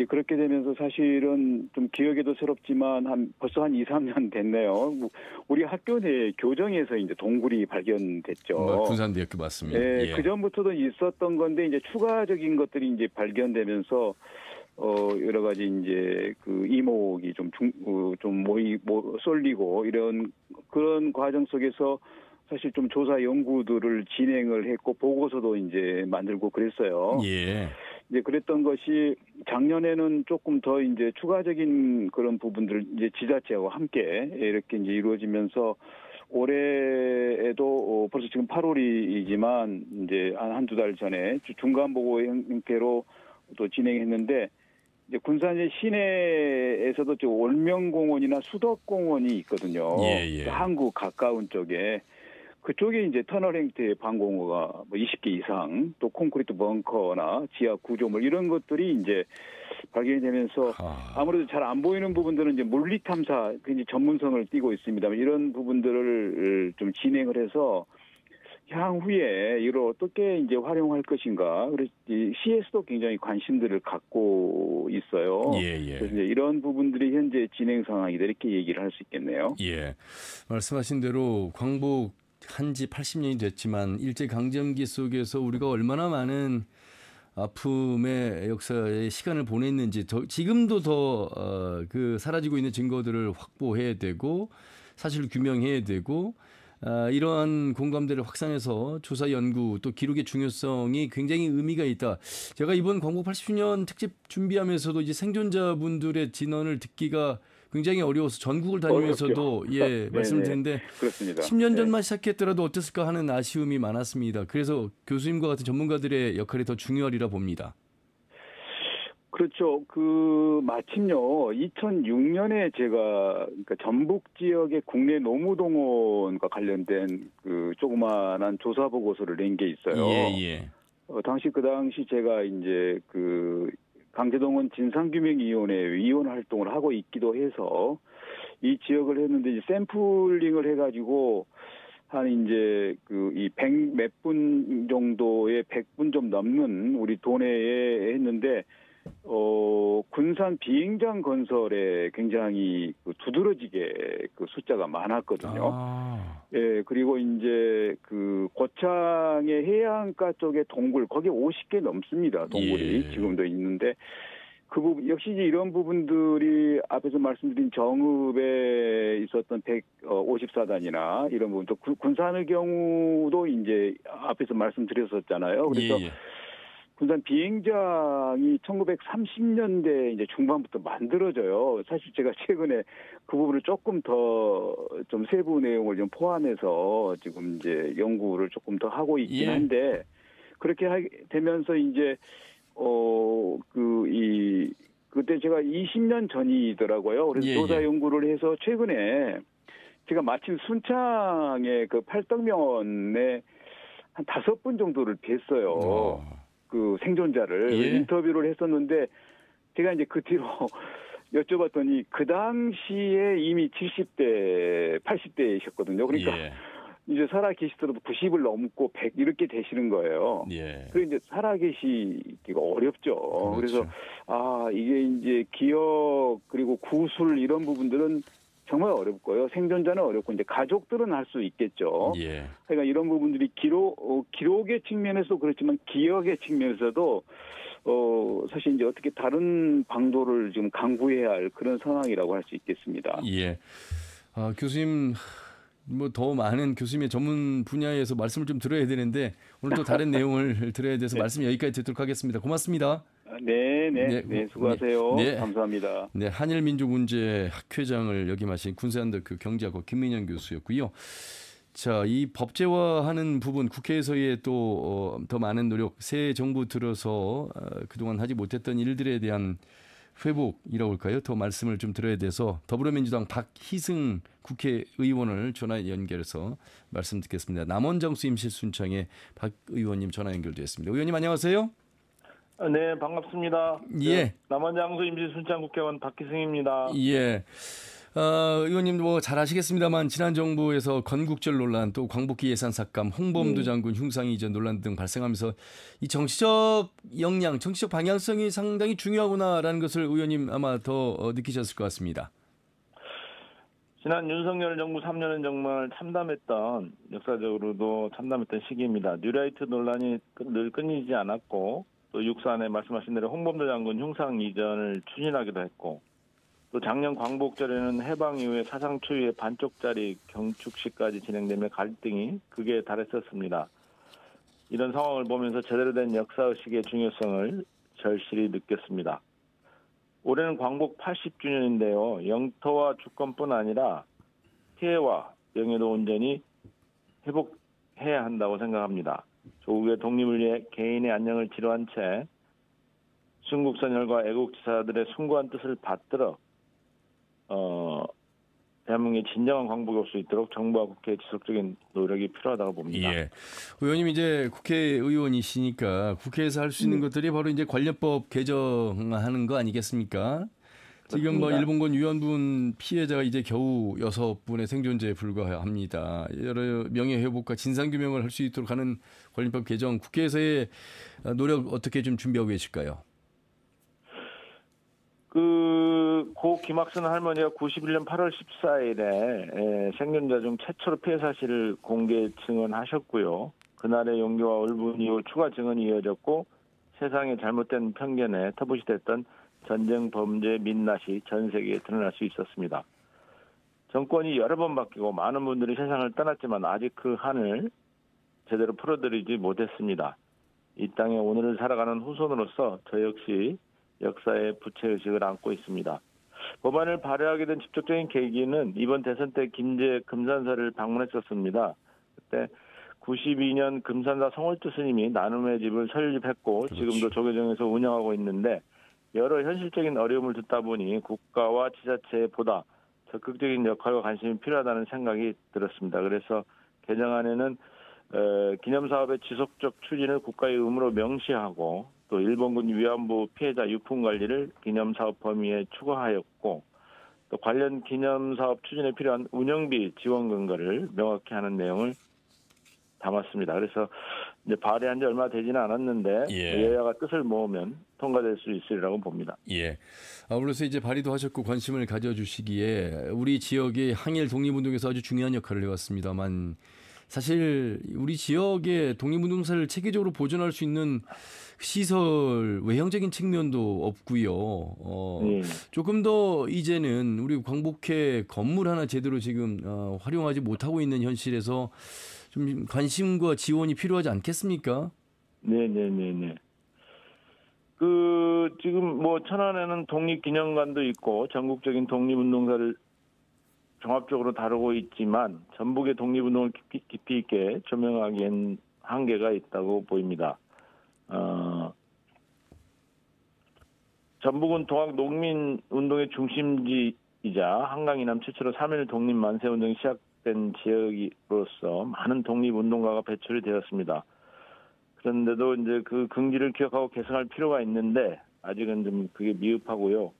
그렇게 되면서 사실은 좀 기억에도 새롭지만 벌써 한 2, 3년 됐네요. 우리 학교 내 교정에서 이제 동굴이 발견됐죠. 군산대학교 맞습니다. 네, 예. 그 전부터도 있었던 건데 이제 추가적인 것들이 이제 발견되면서 여러 가지 이제 그 이목이 좀 쏠리고 이런 그런 과정 속에서 사실 좀 조사 연구들을 진행을 했고 보고서도 이제 만들고 그랬어요. 예. 이제 그랬던 것이 작년에는 조금 더 이제 추가적인 그런 부분들 이제 지자체와 함께 이렇게 이제 이루어지면서 올해에도 벌써 지금 8월이지만 이제 한두 달 전에 중간 보고 형태로 또 진행했는데 이제 군산의 시내에서도 저 올명공원이나 수덕공원이 있거든요. 예. 한국 가까운 쪽에. 그쪽에 이제 터널 형태의 방공호가 20개 이상, 또 콘크리트 벙커나 지하 구조물 이런 것들이 이제 발견이 되면서 아무래도 잘 안 보이는 부분들은 이제 물리 탐사 굉장히 전문성을 띠고 있습니다만 이런 부분들을 좀 진행을 해서 향후에 이걸 어떻게 이제 활용할 것인가. 그래서 시에서도 굉장히 관심들을 갖고 있어요. 예. 그래서 이제 이런 부분들이 현재 진행 상황이다 이렇게 얘기를 할 수 있겠네요. 예. 말씀하신 대로 광복 한지 80년이 됐지만 일제 강점기 속에서 우리가 얼마나 많은 아픔의 역사의 시간을 보냈는지 지금도 더 그 사라지고 있는 증거들을 확보해야 되고 사실 규명해야 되고 이러한 공감대를 확산해서 조사 연구 또 기록의 중요성이 굉장히 의미가 있다. 제가 이번 광복 80주년 특집 준비하면서도 이제 생존자분들의 진언을 듣기가 굉장히 어려워서 전국을 다니면서도 말씀을 드렸는데 그렇습니다. 10년 전만 시작했더라도 어땠을까 하는 아쉬움이 많았습니다. 그래서 교수님과 같은 전문가들의 역할이 더 중요하리라 봅니다. 그렇죠. 마침요 2006년에 제가 그러니까 전북 지역의 국내 노무동원과 관련된 그 조그마한 조사 보고서를 낸 게 있어요. 예. 당시 제가 이제 강제동원 진상규명위원회 위원 활동을 하고 있기도 해서 이 지역을 했는데 이제 샘플링을 해가지고 한 이제 이 100 몇 분 정도의 100분 좀 넘는 우리 도내에 했는데 군산 비행장 건설에 굉장히 두드러지게 숫자가 많았거든요. 예, 그리고 이제 고창의 해안가 쪽에 동굴, 거기에 50개 넘습니다. 동굴이 지금도 있는데 그 부분 역시 이런 부분들이 앞에서 말씀드린 정읍에 있었던 154단이나 이런 부분 또 군산의 경우도 이제 앞에서 말씀드렸었잖아요. 그래서 군산 비행장이 1930년대 이제 중반부터 만들어져요. 사실 제가 최근에 그 부분을 조금 더 좀 세부 내용을 좀 포함해서 지금 이제 연구를 조금 더 하고 있긴 한데 그렇게 되면서 이제 그때 제가 20년 전이더라고요. 그래서 조사 연구를 해서 최근에 제가 마침 순창의 그 팔덕면에 한 5분 정도를 뵀어요. 그 생존자를 인터뷰를 했었는데 제가 이제 그 뒤로 여쭤봤더니 그 당시에 이미 70대, 80대이셨거든요. 그러니까 이제 살아 계시더라도 90을 넘고 100 이렇게 되시는 거예요. 그래서 이제 살아 계시기가 어렵죠. 그래서 이게 이제 기억 그리고 구술 이런 부분들은 정말 어렵고요. 생존자는 어렵고 이제 가족들은 할 수 있겠죠. 그러니까 이런 부분들이 기록의 측면에서 그렇지만 기억의 측면에서도 사실 이제 어떻게 다른 방도를 좀 강구해야 할 그런 상황이라고 할 수 있겠습니다. 교수님 뭐 더 많은 교수님의 전문 분야에서 말씀을 좀 들어야 되는데 오늘 또 다른 내용을 들어야 돼서 말씀 여기까지 듣도록 하겠습니다. 고맙습니다. 네, 수고하세요. 감사합니다. 네, 한일민족문제 학회장을 역임하신 군산대학교 경제학과 김민영 교수였고요. 자, 이 법제화하는 부분 국회에서의 또 더 많은 노력, 새 정부 들어서 그동안 하지 못했던 일들에 대한 회복이라고 할까요? 더 말씀을 좀 드려야 돼서 더불어민주당 박희승 국회의원을 전화 연결해서 말씀 듣겠습니다. 남원장수 임실순창의 박 의원님 전화 연결되었습니다. 의원님 안녕하세요. 네, 반갑습니다. 남원장수 임실순창 국회의원 박희승입니다. 의원님 뭐 잘 아시겠습니다만 지난 정부에서 건국절 논란 또 광복기 예산 삭감, 홍범도 장군 흉상 이전 논란 등 발생하면서 이 정치적 역량, 정치적 방향성이 상당히 중요하구나라는 것을 의원님 아마 더 느끼셨을 것 같습니다. 지난 윤석열 정부 3년은 정말 참담했던, 역사적으로도 참담했던 시기입니다. 뉴라이트 논란이 늘 끊이지 않았고 또 육산에 말씀하신 대로 홍범도 장군 흉상 이전을 추진하기도 했고 또 작년 광복절에는 해방 이후에 사상 초유의 반쪽짜리 경축식까지 진행되며 갈등이 극에 달했었습니다. 이런 상황을 보면서 제대로 된 역사의식의 중요성을 절실히 느꼈습니다. 올해는 광복 80주년인데요. 영토와 주권뿐 아니라 피해와 명예도 온전히 회복해야 한다고 생각합니다. 조국의 독립을 위해 개인의 안녕을 지도한 채 순국선열과 애국지사들의 숭고한 뜻을 받들어 대한민국의 진정한 광복이 올 수 있도록 정부와 국회의 지속적인 노력이 필요하다고 봅니다. 의원님 이제 국회의원이시니까 국회에서 할 수 있는 것들이 바로 이제 관련법 개정하는 거 아니겠습니까? 지금 뭐 일본군 위안분 피해자가 이제 겨우 6분의 생존자에 불과합니다. 여러 명예회복과 진상규명을 할 수 있도록 하는 관련법 개정 국회에서의 노력 어떻게 좀 준비하고 계실까요? 고 김학순 할머니가 91년 8월 14일에 생존자 중 최초로 피해 사실을 공개 증언하셨고요. 그날의 용기와 울분 이후 추가 증언이 이어졌고 세상의 잘못된 편견에 터부시 됐던 전쟁 범죄 민낯이 전 세계에 드러날 수 있었습니다. 정권이 여러 번 바뀌고 많은 분들이 세상을 떠났지만 아직 그 한을 제대로 풀어드리지 못했습니다. 이 땅에 오늘을 살아가는 후손으로서 저 역시 역사의 부채의식을 안고 있습니다. 법안을 발의하게 된 직접적인 계기는 이번 대선 때 김제 금산사를 방문했었습니다. 그때 92년 금산사 성월주 스님이 나눔의 집을 설립했고 지금도 조계종에서 운영하고 있는데 여러 현실적인 어려움을 듣다 보니 국가와 지자체에 보다 적극적인 역할과 관심이 필요하다는 생각이 들었습니다. 그래서 개정안에는 기념사업의 지속적 추진을 국가의 의무로 명시하고 또 일본군 위안부 피해자 유품 관리를 기념사업 범위에 추가하였고 또 관련 기념사업 추진에 필요한 운영비 지원 근거를 명확히 하는 내용을 담았습니다. 그래서 이제 발의한 지 얼마 되지는 않았는데 여야가 뜻을 모으면 통과될 수 있으리라고 봅니다. 아울러서 이제 발의도 하셨고 관심을 가져주시기에 우리 지역의 항일 독립운동에서 아주 중요한 역할을 해왔습니다만 사실 우리 지역의 독립운동사를 체계적으로 보존할 수 있는 시설, 외형적인 측면도 없고요. 조금 더 이제는 우리 광복회 건물 하나 제대로 지금 활용하지 못하고 있는 현실에서 좀 관심과 지원이 필요하지 않겠습니까? 네. 지금 뭐 천안에는 독립기념관도 있고 전국적인 독립운동사를 종합적으로 다루고 있지만 전북의 독립운동을 깊이 있게 조명하기엔 한계가 있다고 보입니다. 전북은 동학 농민운동의 중심지이자 한강 이남 최초로 3.1 독립 만세운동이 시작된 지역으로서 많은 독립운동가가 배출이 되었습니다. 그런데도 이제 그 긍지를 기억하고 개선할 필요가 있는데 아직은 좀 그게 미흡하고요.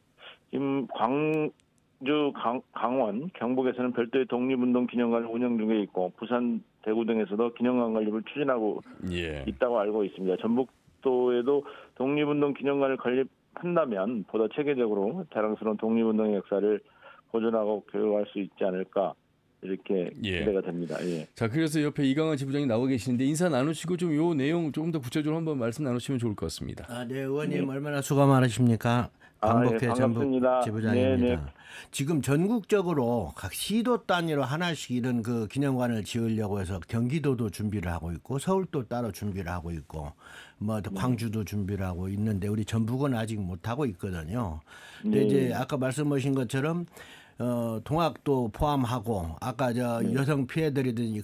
지금 광주, 강원, 경북에서는 별도의 독립운동 기념관을 운영 중에 있고 부산, 대구 등에서도 기념관 건립을 추진하고 있다고 알고 있습니다. 전북도에도 독립운동 기념관을 건립한다면 보다 체계적으로 자랑스러운 독립운동의 역사를 보존하고 교육할 수 있지 않을까 이렇게 기대가 됩니다. 예. 자, 그래서 옆에 이강환 지부장이 나와 계시는데 인사 나누시고 좀 요 내용 조금 더 구체적으로 한번 말씀 나누시면 좋을 것 같습니다. 네, 의원님 얼마나 수고 많으십니까? 강복태 전북 지부장입니다. 지금 전국적으로 각 시도 단위로 하나씩 이런 그 기념관을 지으려고 해서 경기도도 준비를 하고 있고 서울도 따로 준비를 하고 있고 뭐 광주도 준비를 하고 있는데 우리 전북은 아직 못 하고 있거든요. 근데 이제 아까 말씀하신 것처럼 동학도 포함하고 아까 여성 피해들이든지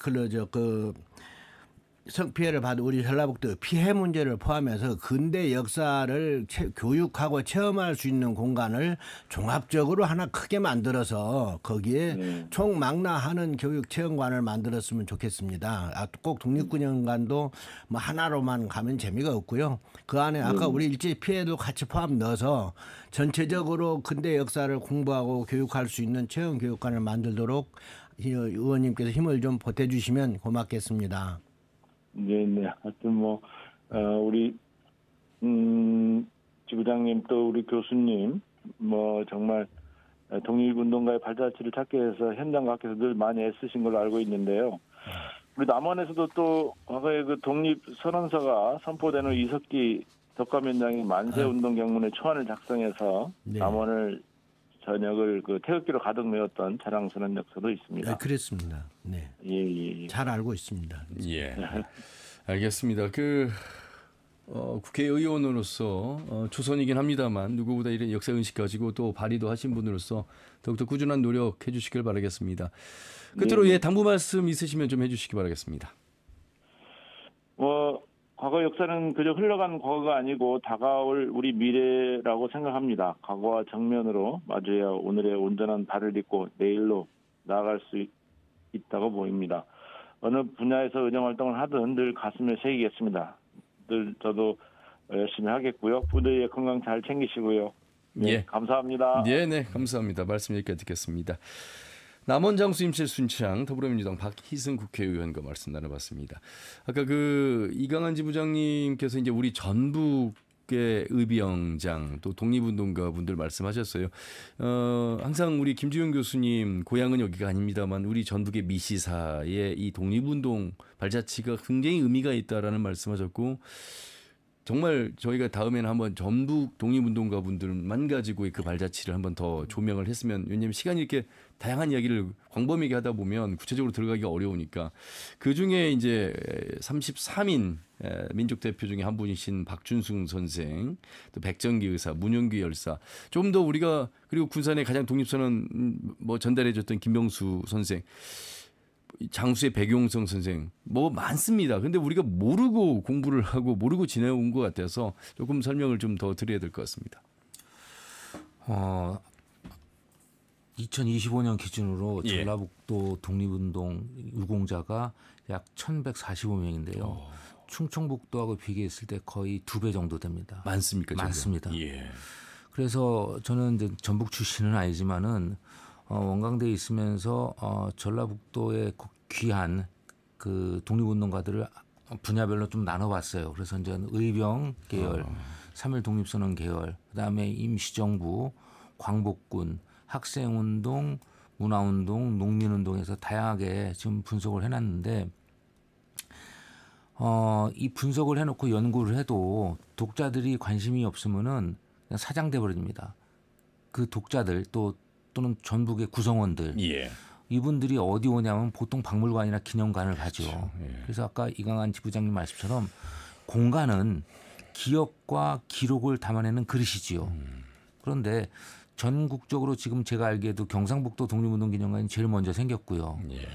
성피해를 받은 우리 전라북도 피해 문제를 포함해서 근대 역사를 교육하고 체험할 수 있는 공간을 종합적으로 하나 크게 만들어서 거기에 총망라하는 교육 체험관을 만들었으면 좋겠습니다. 꼭 독립기념관도 뭐 하나로만 가면 재미가 없고요. 그 안에 아까 우리 일제 피해도 같이 포함 넣어서 전체적으로 근대 역사를 공부하고 교육할 수 있는 체험 교육관을 만들도록 의원님께서 힘을 좀 보태주시면 고맙겠습니다. 네. 하여튼 우리 지부장님 또 우리 교수님 정말 독립운동가의 발자취를 찾기 위해서 현장 밖에서 늘 많이 애쓰신 걸로 알고 있는데요. 우리 남원에서도 또 과거에 그 독립선언서가 선포된 후 이석기 덕감위원장이 만세운동 경문의 초안을 작성해서 남원을 전역을 그 태극기로 가득 메웠던 자랑스러운 역사도 있습니다. 네, 그랬습니다. 네. 예. 잘 알고 있습니다. 예. 알겠습니다. 국회의원으로서 초선이긴 합니다만 누구보다 이런 역사 의식 가지고 또 발의도 하신 분으로서 더욱더 꾸준한 노력해 주시길 바라겠습니다. 끝으로 당부 말씀 있으시면 좀 해주시기 바라겠습니다. 과거 역사는 그저 흘러간 과거가 아니고 다가올 우리 미래라고 생각합니다. 과거와 정면으로 마주해야 오늘의 온전한 발을 딛고 내일로 나아갈 수 있다고 보입니다. 어느 분야에서 의정활동을 하든 늘 가슴에 새기겠습니다. 늘 저도 열심히 하겠고요. 부대의 건강 잘 챙기시고요. 네, 감사합니다. 네, 감사합니다. 말씀 여기까지 듣겠습니다. 남원 장수 임실 순창 더불어민주당 박희승 국회의원과 말씀 나눠봤습니다. 아까 이강환 지부장님께서 이제 우리 전북의 의병장 또 독립운동가 분들 말씀하셨어요. 항상 우리 김주영 교수님 고향은 여기가 아닙니다만 우리 전북의 미시사에 이 독립운동 발자취가 굉장히 의미가 있다라는 말씀하셨고. 정말 저희가 다음에는 한번 전북 독립운동가 분들만 가지고 그 발자취를 한번 더 조명을 했으면, 왜냐하면 시간이 이렇게 다양한 이야기를 광범위하게 하다 보면 구체적으로 들어가기가 어려우니까 그 중에 이제 33인 민족 대표 중에 한 분이신 박준승 선생, 또 백정기 의사, 문용기 열사, 좀 더 우리가 그리고 군산의 가장 독립선언 전달해줬던 김병수 선생. 장수의 백용성 선생 많습니다. 근데 우리가 모르고 공부를 하고 모르고 지내온 것 같아서 조금 설명을 좀 더 드려야 될 것 같습니다. 2025년 기준으로 전라북도 독립운동 유공자가 약 1,145명인데요. 충청북도하고 비교했을 때 거의 2배 정도 됩니다. 많습니까? 많습니다. 그래서 저는 이제 전북 출신은 아니지만은 원광대에 있으면서 전라북도의 귀한 그 독립운동가들을 분야별로 좀 나눠봤어요. 그래서 이제 의병 계열, 3.1 독립선언 계열, 그다음에 임시정부, 광복군, 학생운동, 문화운동, 농민운동에서 다양하게 지금 분석을 해놨는데 이 분석을 해놓고 연구를 해도 독자들이 관심이 없으면은 그냥 사장돼 버립니다. 그 독자들 또는 전북의 구성원들 이분들이 어디 오냐면 보통 박물관이나 기념관을 가죠. 그래서 아까 이강환 지부장님 말씀처럼 공간은 기억과 기록을 담아내는 그릇이지요. 그런데 전국적으로 지금 제가 알기에도 경상북도 독립운동기념관이 제일 먼저 생겼고요. 예.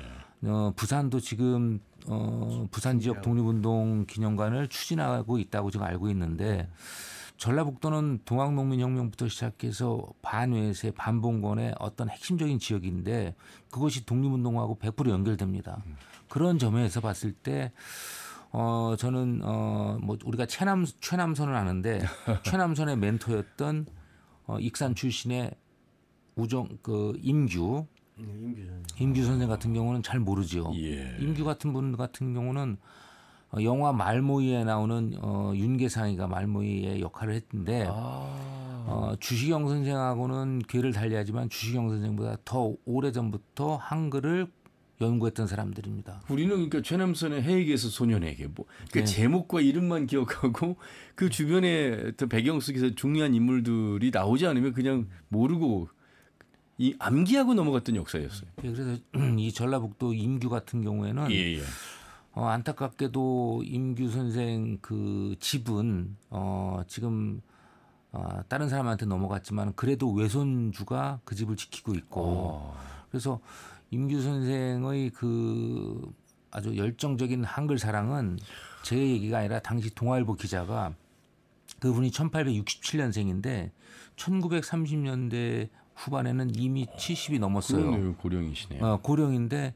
부산도 지금 부산 지역 독립운동기념관을 추진하고 있다고 제가 알고 있는데 전라북도는 동학농민혁명부터 시작해서 반외세, 반봉건의 어떤 핵심적인 지역인데 그것이 독립운동하고 100% 연결됩니다. 그런 점에서 봤을 때 저는 뭐 우리가 최남선을 아는데 최남선의 멘토였던 익산 출신의 임규 선생 같은 경우는 잘 모르죠. 예. 임규 같은 분 같은 경우는 영화 말모이에 나오는 윤계상이가 말모이의 역할을 했는데 주시경 선생하고는 궤를 달리하지만 주시경 선생보다 더 오래전부터 한글을 연구했던 사람들입니다. 우리는 그러니까 최남선의 해에게서 소년에게 그 네. 제목과 이름만 기억하고 그 주변에 어떤 배경 속에서 중요한 인물들이 나오지 않으면 그냥 모르고 이 암기하고 넘어갔던 역사였어요. 네, 그래서 이 전라북도 임규 같은 경우에는 예. 안타깝게도 임규 선생 그 집은 지금 다른 사람한테 넘어갔지만 그래도 외손주가 그 집을 지키고 있고 그래서 임규 선생의 그 아주 열정적인 한글 사랑은 제 얘기가 아니라 당시 동아일보 기자가 그분이 1867년생인데 1930년대 후반에는 이미 70이 넘었어요. 그러네요. 고령이시네요. 고령인데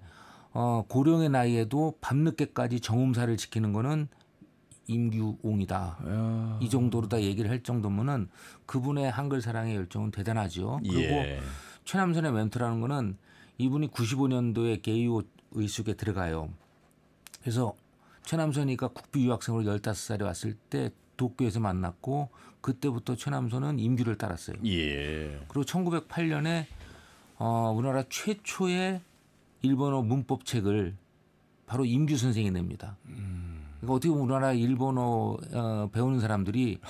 고령의 나이에도 밤늦게까지 정음사를 지키는 거는 임규옹이다. 이 정도로 다 얘기를 할 정도면은 그분의 한글 사랑의 열정은 대단하죠. 그리고 최남선의 멘토라는 거는 이분이 95년도에 게이오 의숙에 들어가요. 그래서 최남선이가 국비 유학생으로 15살에 왔을 때 도쿄에서 만났고 그때부터 최남선은 임규를 따랐어요. 예. 그리고 1908년에 우리나라 최초의 일본어 문법책을 바로 임규 선생이 냅니다. 그러니까 어떻게 보면 우리나라 일본어 배우는 사람들이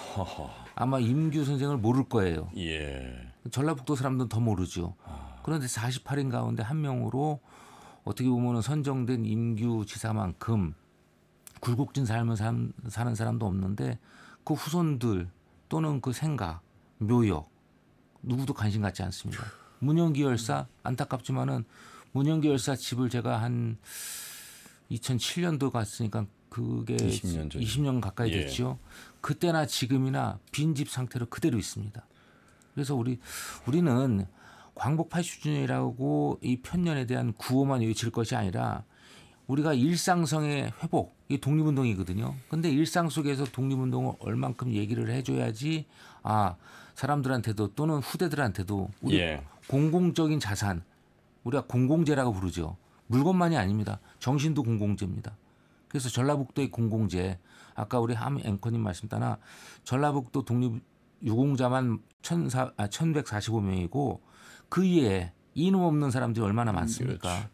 아마 임규 선생을 모를 거예요. 예. 전라북도 사람들은 더 모르죠. 그런데 48인 가운데 한 명으로 어떻게 보면 선정된 임규 지사만큼 굴곡진 삶을 사는 사람도 없는데 그 후손들 또는 그 생각, 묘역 누구도 관심 갖지 않습니다. 문영기 열사 안타깝지만은 문영기 열사 집을 제가 한 2007년도 갔으니까 그게 20년 가까이 됐죠. 그때나 지금이나 빈집 상태로 그대로 있습니다. 그래서 우리는 광복 80주년이라고 이 편년에 대한 구호만 외칠 것이 아니라 우리가 일상성의 회복, 이 독립운동이거든요. 근데 일상 속에서 독립운동을 얼만큼 얘기를 해줘야지 사람들한테도 또는 후대들한테도 우리 공공적인 자산, 우리가 공공재라고 부르죠. 물건만이 아닙니다. 정신도 공공재입니다. 그래서 전라북도의 공공재, 아까 우리 함 앵커님 말씀 따라 전라북도 독립 유공자만 1145명이고 그 이외에 이름 없는 사람들이 얼마나 많습니까? 그렇지.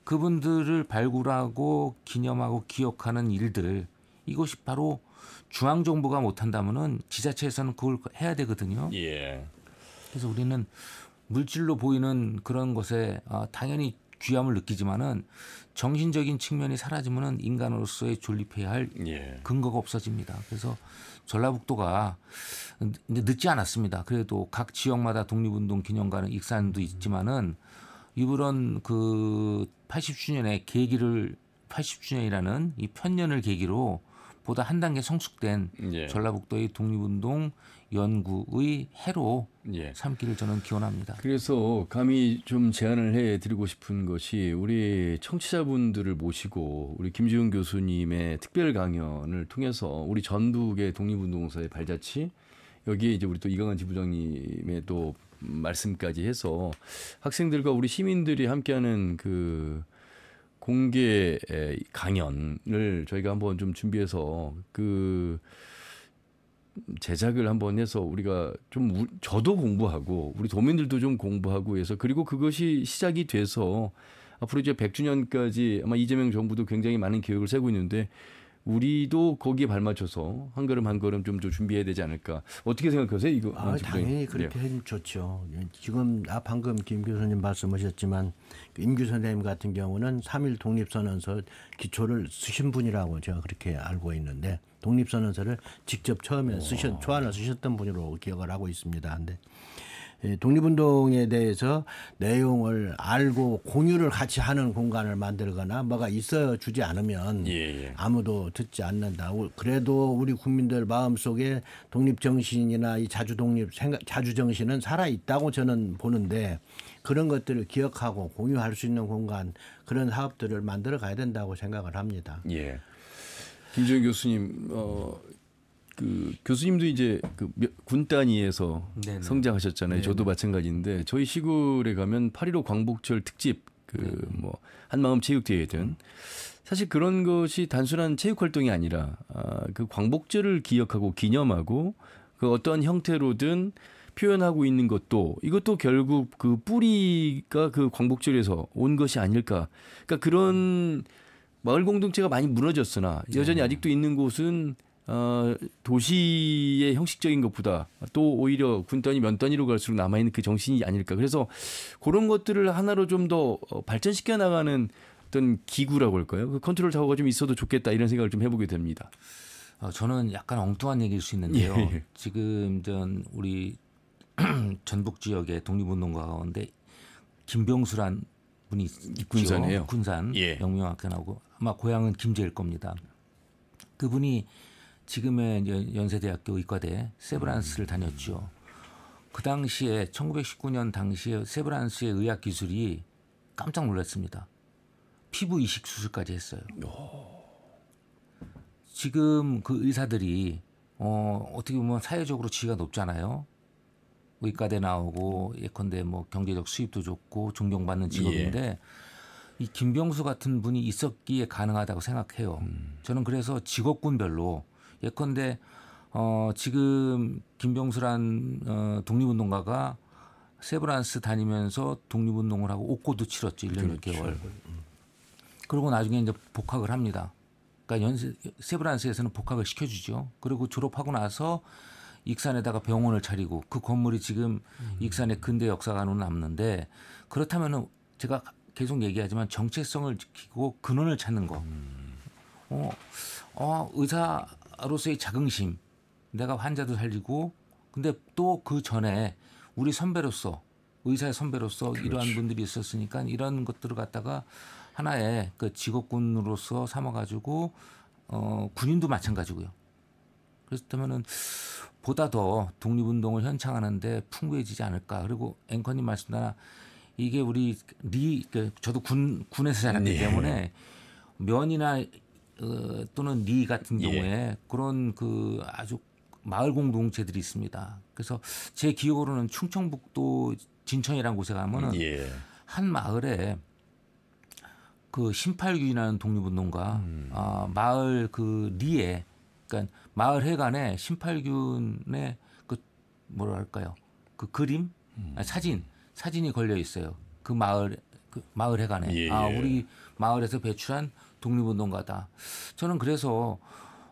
그분들을 발굴하고 기념하고 기억하는 일들, 이것이 바로 중앙정부가 못한다면은 지자체에서는 그걸 해야 되거든요. 그래서 우리는 물질로 보이는 그런 것에 당연히 귀함을 느끼지만은 정신적인 측면이 사라지면은 인간으로서의 존립해야 할 근거가 없어집니다. 그래서 전라북도가 이제 늦지 않았습니다. 그래도 각 지역마다 독립운동 기념관은 익산도 있지만은 이번 그 80주년의 계기를 80주년이라는 이 편년을 계기로 보다 한 단계 성숙된 전라북도의 독립운동 연구의 해로 삼기를 저는 기원합니다. 그래서 감히 좀 제안을 해드리고 싶은 것이 우리 청취자분들을 모시고 우리 김지훈 교수님의 특별 강연을 통해서 우리 전북의 독립운동사의 발자취, 여기에 이제 우리 또 이강한 지부장님의 또 말씀까지 해서 학생들과 우리 시민들이 함께하는 그 공개 강연을 저희가 한번 좀 준비해서 그 제작을 한번 해서 우리가 좀 저도 공부하고 우리 도민들도 좀 공부하고 해서, 그리고 그것이 시작이 돼서 앞으로 이제 100주년까지 아마 이재명 정부도 굉장히 많은 계획을 세우고 있는데 우리도 거기에 발맞춰서 한 걸음 한 걸음 좀 더 준비해야 되지 않을까. 어떻게 생각하세요? 이거 당연히 그렇게 하면 좋죠. 지금 방금 김 교수님 말씀하셨지만 임규 선생님 같은 경우는 3.1 독립선언서 기초를 쓰신 분이라고 제가 그렇게 알고 있는데 독립선언서를 직접 처음에 초안을 쓰셨던 분으로 기억을 하고 있습니다. 근데 독립운동에 대해서 내용을 알고 공유를 같이 하는 공간을 만들거나 뭐가 있어 주지 않으면 아무도 듣지 않는다. 그래도 우리 국민들 마음속에 독립정신이나 이 자주정신은 살아있다고 저는 보는데 그런 것들을 기억하고 공유할 수 있는 공간 그런 사업들을 만들어 가야 된다고 생각을 합니다. 예. 김정인 교수님 그 교수님도 이제 군 단위에서 네네. 성장하셨잖아요. 네네. 저도 마찬가지인데 저희 시골에 가면 8.15 광복절 특집 뭐 한마음 체육대회든 사실 그런 것이 단순한 체육 활동이 아니라 그 광복절을 기억하고 기념하고 그 어떤 형태로든 표현하고 있는 것도 이것도 결국 그 뿌리가 그 광복절에서 온 것이 아닐까. 그러니까 그런 마을 공동체가 많이 무너졌으나 여전히 아직도 있는 곳은 도시의 형식적인 것보다 또 오히려 군 단위 면 단위로 갈수록 남아있는 그 정신이 아닐까. 그래서 그런 것들을 하나로 좀 더 발전시켜 나가는 어떤 기구라고 할까요? 그 컨트롤 타워가 좀 있어도 좋겠다 이런 생각을 좀 해보게 됩니다. 저는 약간 엉뚱한 얘기일 수 있는데요. 지금 우리 전북 지역의 독립운동가 가운데 김병수란 분이 군산이에요. 군산 영명학교 나오고 아마 고향은 김제일 겁니다. 그분이 지금의 이제 연세대학교 의과대 세브란스를 다녔죠. 그 당시에 1919년 당시에 세브란스의 의학 기술이 깜짝 놀랐습니다. 피부 이식 수술까지 했어요. 지금 그 의사들이 어떻게 보면 사회적으로 지위가 높잖아요. 의과대 나오고 예컨대 뭐 경제적 수입도 좋고 존경받는 직업인데 이 김병수 같은 분이 있었기에 가능하다고 생각해요. 저는 그래서 직업군별로 예컨대 지금 김병수란 독립운동가가 세브란스 다니면서 독립운동을 하고 옥고도 치렀죠. 1년 6개월. 그리고 나중에 이제 복학을 합니다. 그러니까 세브란스에서는 복학을 시켜주죠. 그리고 졸업하고 나서 익산에다가 병원을 차리고 그 건물이 지금 익산의 근대 역사관으로 남는데 그렇다면은 제가 계속 얘기하지만 정체성을 지키고 근원을 찾는 거. 의사로서의 자긍심. 내가 환자도 살리고 근데 또 그 전에 우리 선배로서 의사의 선배로서 그렇죠. 이러한 분들이 있었으니까 이런 것들을 갖다가 하나의 그 직업군으로서 삼아가지고 군인도 마찬가지고요. 그렇다면은 보다 더 독립운동을 현창하는데 풍부해지지 않을까. 그리고 앵커님 말씀대로 이게 우리 저도 군에서 자랐기 때문에 면이나 또는 리 같은 경우에 그런 그 아주 마을 공동체들이 있습니다. 그래서 제 기억으로는 충청북도 진천이라는 곳에 가면은 한 마을에 그 신팔균이라는 독립운동가 마을 그 리에 그러니까 마을 회관에 신팔균의 그 뭐랄까요 그 그림 사진이 걸려 있어요. 그 마을 회관에 우리 마을에서 배출한 독립운동가다. 저는 그래서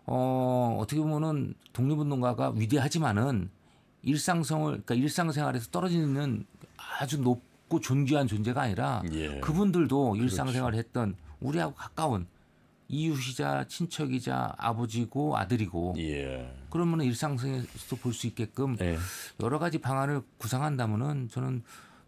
어떻게 보면은 독립운동가가 위대하지만은 그러니까 일상생활에서 떨어지는 아주 높고 존귀한 존재가 아니라 그분들도 일상생활을 했던 우리하고 가까운 이웃이자 친척이자 아버지고 아들이고 그러면 일상생활에서 볼 수 있게끔 여러 가지 방안을 구상한다면은 저는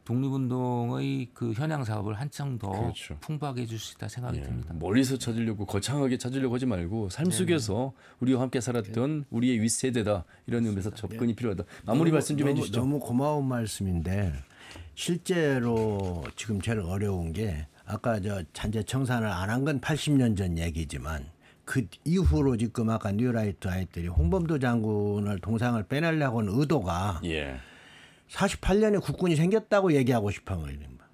독립운동의 그 현양 사업을 한층 더 풍부하게 해줄 수 있다 생각이 듭니다. 멀리서 찾으려고 거창하게 찾으려고 하지 말고 삶 속에서 우리와 함께 살았던 우리의 윗세대다 이런 의미에서 접근이 필요하다. 마무리 말씀 좀 해주시죠. 너무 고마운 말씀인데 실제로 지금 제일 어려운 게 아까 잔재 청산을 안 한 건 80년 전 얘기지만 그 이후로 지금 아까 뉴라이트 아이들이 홍범도 장군을 동상을 빼내려고 하는 의도가 48년에 국군이 생겼다고 얘기하고 싶어.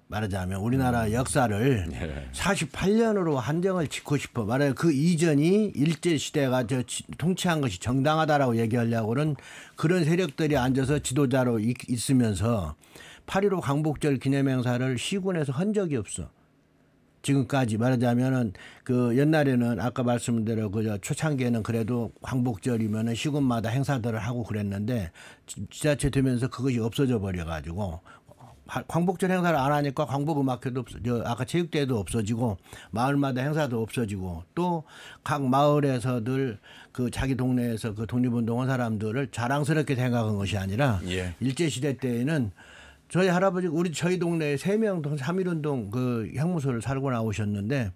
말하자면 우리나라 역사를 48년으로 한정을 짓고 싶어. 말하자면 그 이전이 일제시대가 통치한 것이 정당하다라고 얘기하려고는 그런 세력들이 앉아서 지도자로 있으면서 8.15 광복절 기념행사를 시군에서 한 적이 없어. 지금까지 말하자면은 그 옛날에는 아까 말씀대로 그 초창기에는 그래도 광복절이면은 시군마다 행사들을 하고 그랬는데 지자체 되면서 그것이 없어져 버려 가지고 광복절 행사를 안 하니까 광복음악회도 아까 체육대회도 없어지고 마을마다 행사도 없어지고 또 각 마을에서들 그 자기 동네에서 그 독립운동한 사람들을 자랑스럽게 생각한 것이 아니라 예. 일제시대 때에는 저희 할아버지 저희 동네에 3명 3.1운동 그 형무소를 살고 나오셨는데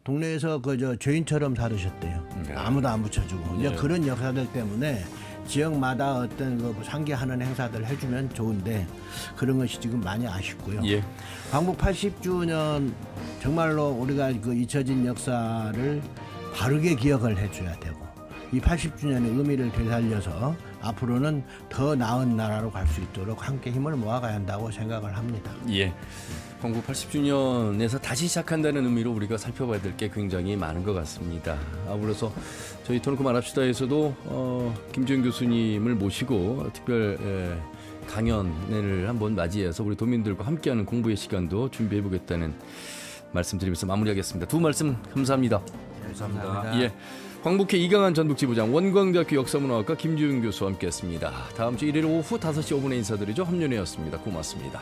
동네에서 그 죄인처럼 살으셨대요. 아무도 안 붙여주고 이제 그런 역사들 때문에 지역마다 어떤 그 상기하는 행사들 해주면 좋은데 그런 것이 지금 많이 아쉽고요. 예. 광복 80주년 정말로 우리가 그 잊혀진 역사를 바르게 기억을 해줘야 되고 이 80주년의 의미를 되살려서 앞으로는 더 나은 나라로 갈 수 있도록 함께 힘을 모아가야 한다고 생각을 합니다. 예. 광복 80주년에서 다시 시작한다는 의미로 우리가 살펴봐야 될 게 굉장히 많은 것 같습니다. 아울러서 저희 토론코 말합시다에서도 김지영 교수님을 모시고 특별 강연을 한번 맞이해서 우리 도민들과 함께하는 공부의 시간도 준비해보겠다는 말씀드리면서 마무리하겠습니다. 두 말씀 감사합니다. 감사합니다. 예. 광복회 이강한 전북지부장, 원광대학교 역사문화학과 김지훈 교수와 함께했습니다. 다음 주 일요일 오후 5시 5분에 인사드리죠. 함윤혜였습니다. 고맙습니다.